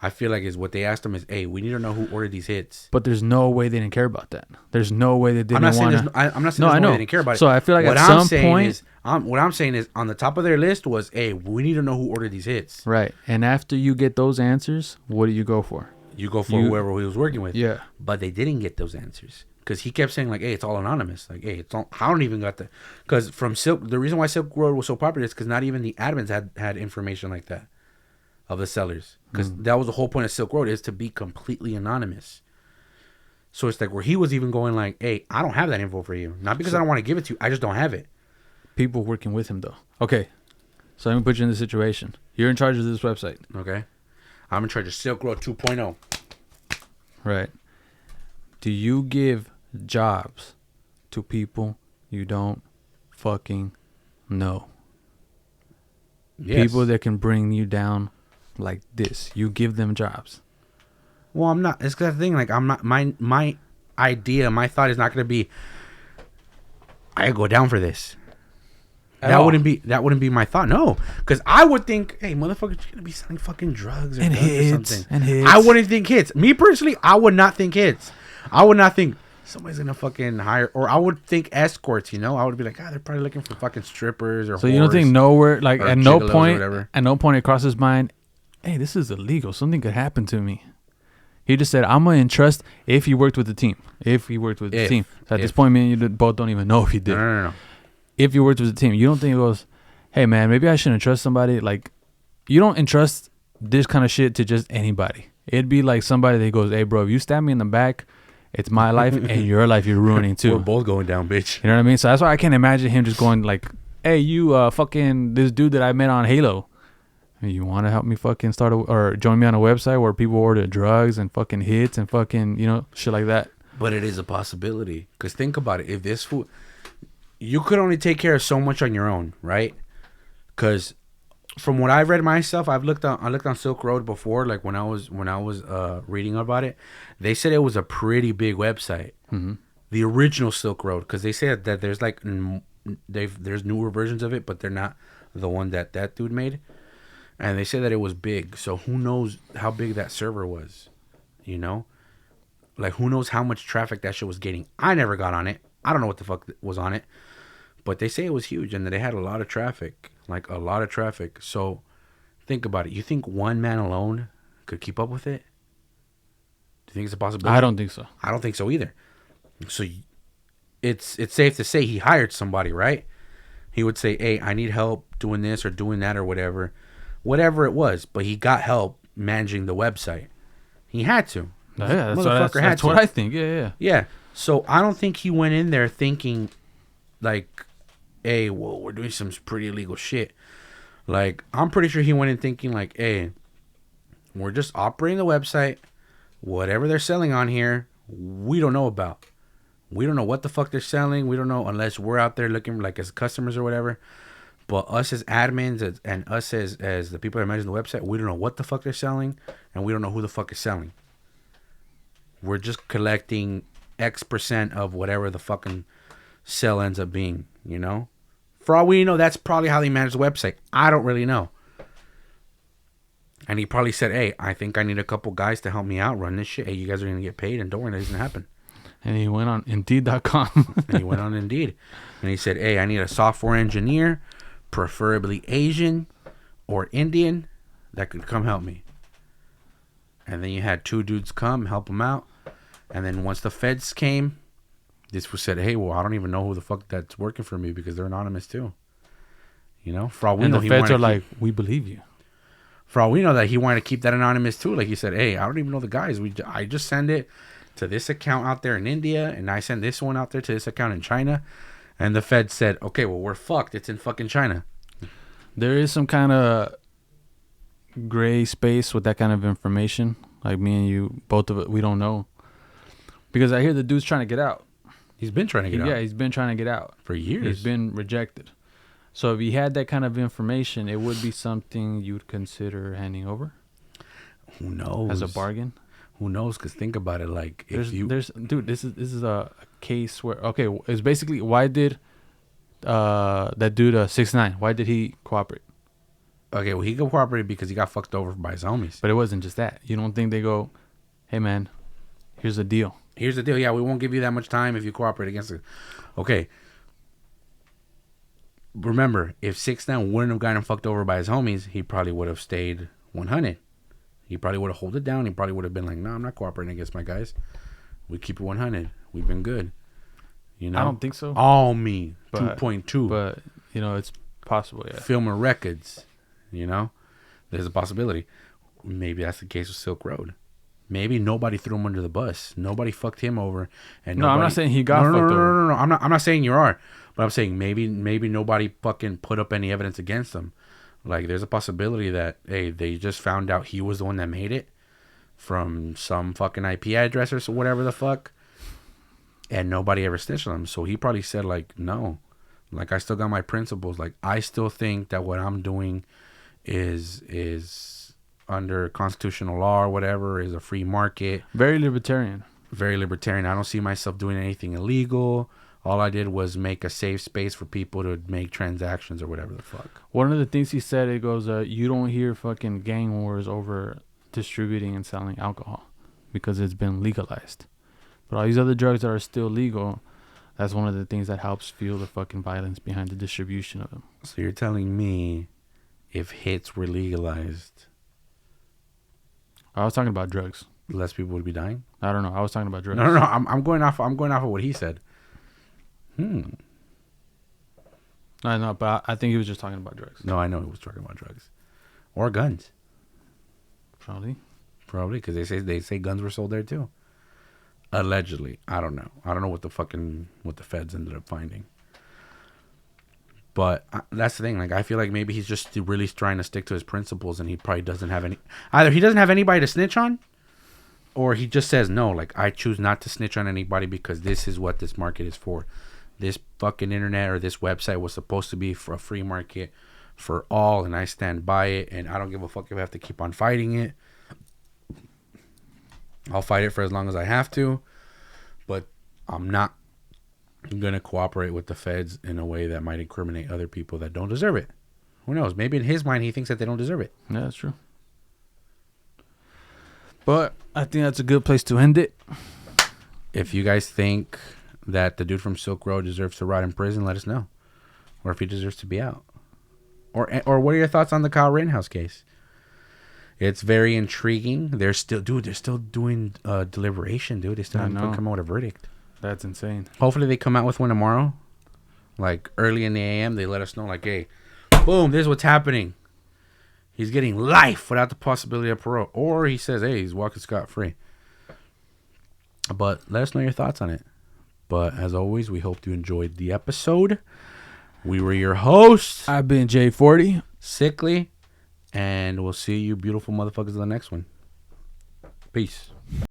I feel like is what they asked him is, hey, we need to know who ordered these hits. But there's no way they didn't care about that. There's no way they didn't want to. I'm not saying they didn't care about it. So I feel like what at some point... what I'm saying is on the top of their list was, hey, we need to know who ordered these hits. Right. And after you get those answers, what do you go for? You go for whoever he was working with. Yeah. But they didn't get those answers. Because he kept saying, like, hey, it's all anonymous. Like, hey, it's all... I don't even got the... Because from Silk... The reason why Silk Road was so popular is because not even the admins had information like that of the sellers. Because that was the whole point of Silk Road, is to be completely anonymous. So it's like where he was even going like, hey, I don't have that info for you. Not because I don't want to give it to you. I just don't have it. People working with him, though. Okay. So let me put you in this situation. You're in charge of this website. Okay. I'm in charge of Silk Road 2.0. Right. Do you give jobs to people you don't fucking know? Yes. People that can bring you down like this. You give them jobs. Well, I'm not. It's the thing. Like, I'm not. My idea, my thought is not going to be, I go down for this. That wouldn't be my thought. No, because I would think, hey, motherfucker's gonna be selling fucking drugs or something. And hits. I wouldn't think hits. Me personally, I would not think hits. I would not think somebody's gonna fucking hire, or I would think escorts. You know, I would be like, they're probably looking for fucking strippers or. So you don't think nowhere, like at no point it crosses his mind, hey, this is illegal. Something could happen to me. He just said, I'm gonna entrust if he worked with the team. So at this point, me and you both don't even know if he did. No. If you worked with the team, you don't think it goes, hey man, maybe I shouldn't trust somebody. Like, you don't entrust this kind of shit to just anybody. It'd be like somebody that goes, hey bro, if you stab me in the back, it's my life and your life you're ruining too. We're both going down, bitch. You know what I mean? So that's why I can't imagine him just going like, hey, you fucking this dude that I met on Halo. You want to help me fucking or join me on a website where people order drugs and fucking hits and fucking, shit like that. But it is a possibility. Because think about it. If this fool... You could only take care of so much on your own, right? Because from what I've read myself, I looked on Silk Road before, like when I was reading about it. They said it was a pretty big website, the original Silk Road, because they said that there's like there's newer versions of it, but they're not the one that dude made. And they said that it was big, so who knows how big that server was, Like who knows how much traffic that shit was getting. I never got on it. I don't know what the fuck was on it. But they say it was huge and that they had a lot of traffic. Like, a lot of traffic. So, think about it. You think one man alone could keep up with it? Do you think it's a possibility? I don't think so. I don't think so either. So, it's safe to say he hired somebody, right? He would say, hey, I need help doing this or doing that or whatever. Whatever it was. But he got help managing the website. He had to. Yeah, that's what I think. Yeah. Yeah. So, I don't think he went in there thinking, like... hey, well, we're doing some pretty illegal shit. Like, I'm pretty sure he went in thinking, like, hey, we're just operating the website. Whatever they're selling on here, we don't know about. We don't know what the fuck they're selling. We don't know unless we're out there looking, like, as customers or whatever. But us as admins and us as the people that manage the website, we don't know what the fuck they're selling, and we don't know who the fuck is selling. We're just collecting X% of whatever the fucking sell ends up being, For all we know, that's probably how they manage the website. I don't really know. And he probably said, hey, I think I need a couple guys to help me out run this shit. Hey, you guys are going to get paid, and don't worry, that doesn't happen. And he went on Indeed.com. And he went on Indeed. And he said, hey, I need a software engineer, preferably Asian or Indian, that could come help me. And then you had two dudes come, help him out. And then once the feds came... this was said, hey, well, I don't even know who the fuck that's working for me because they're anonymous too. For all we know, the feds are like, we believe you. For all we know, that he wanted to keep that anonymous too. Like he said, hey, I don't even know the guys. I just send it to this account out there in India, and I send this one out there to this account in China. And the feds said, okay, well, we're fucked. It's in fucking China. There is some kind of gray space with that kind of information. Like me and you, both of it, we don't know. Because I hear the dude's trying to get out. He's been trying to get out. Yeah, he's been trying to get out. For years. He's been rejected. So if he had that kind of information, it would be something you'd consider handing over? Who knows? As a bargain? Who knows? Because think about it. Like, if dude, this is a case where, okay, it's basically, why did that dude 6ix9ine, why did he cooperate? Okay, well, he cooperated because he got fucked over by his homies. But it wasn't just that. You don't think they go, hey man, here's the deal. Here's the deal. Yeah, we won't give you that much time if you cooperate against it. Okay. Remember, if 6ix9ine wouldn't have gotten fucked over by his homies, he probably would have stayed 100. He probably would have held it down. He probably would have been like, no, I'm not cooperating against my guys. We keep it 100. We've been good. You know? I don't think so. All me. 2.2. But, you know, it's possible, yeah. Film of records. You know? There's a possibility. Maybe that's the case with Silk Road. Maybe nobody threw him under the bus. Nobody fucked him over. And no, I'm not saying he got fucked over. No. I'm not saying you are. But I'm saying maybe nobody fucking put up any evidence against him. Like, there's a possibility that, hey, they just found out he was the one that made it from some fucking IP address or whatever the fuck. And nobody ever snitched on him. So he probably said, like, no. Like, I still got my principles. Like, I still think that what I'm doing is under constitutional law or whatever, is a free market. Very libertarian. Very libertarian. I don't see myself doing anything illegal. All I did was make a safe space for people to make transactions or whatever the fuck. One of the things he said, it goes, you don't hear fucking gang wars over distributing and selling alcohol because it's been legalized. But all these other drugs that are still legal, that's one of the things that helps fuel the fucking violence behind the distribution of them. So you're telling me if hits were legalized, I was talking about drugs. Less people would be dying? I don't know. I was talking about drugs. No. I'm going off of what he said. I know, but I think he was just talking about drugs. No, I know he was talking about drugs. Or guns. Probably, because they say guns were sold there too. Allegedly. I don't know. I don't know what the feds ended up finding. But that's the thing. Like, I feel like maybe he's just really trying to stick to his principles, and he probably doesn't have any. Either he doesn't have anybody to snitch on, or he just says no. Like, I choose not to snitch on anybody because this is what this market is for. This fucking internet or this website was supposed to be for a free market for all, and I stand by it. And I don't give a fuck if I have to keep on fighting it. I'll fight it for as long as I have to, but I'm not gonna cooperate with the feds in a way that might incriminate other people that don't deserve it. Who knows? Maybe in his mind he thinks that they don't deserve it. Yeah, that's true. But I think that's a good place to end it. If you guys think that the dude from Silk Road deserves to rot in prison, let us know. Or if he deserves to be out. Or what are your thoughts on the Kyle Rittenhouse case? It's very intriguing. They're still doing deliberation, dude. They still haven't come out with a verdict. That's insane. Hopefully they come out with one tomorrow. Like, early in the AM, they let us know, like, hey, boom, this is what's happening. He's getting life without the possibility of parole. Or he says, hey, he's walking scot-free. But let us know your thoughts on it. But as always, we hope you enjoyed the episode. We were your hosts. I've been J40. Sickly. And we'll see you beautiful motherfuckers in the next one. Peace.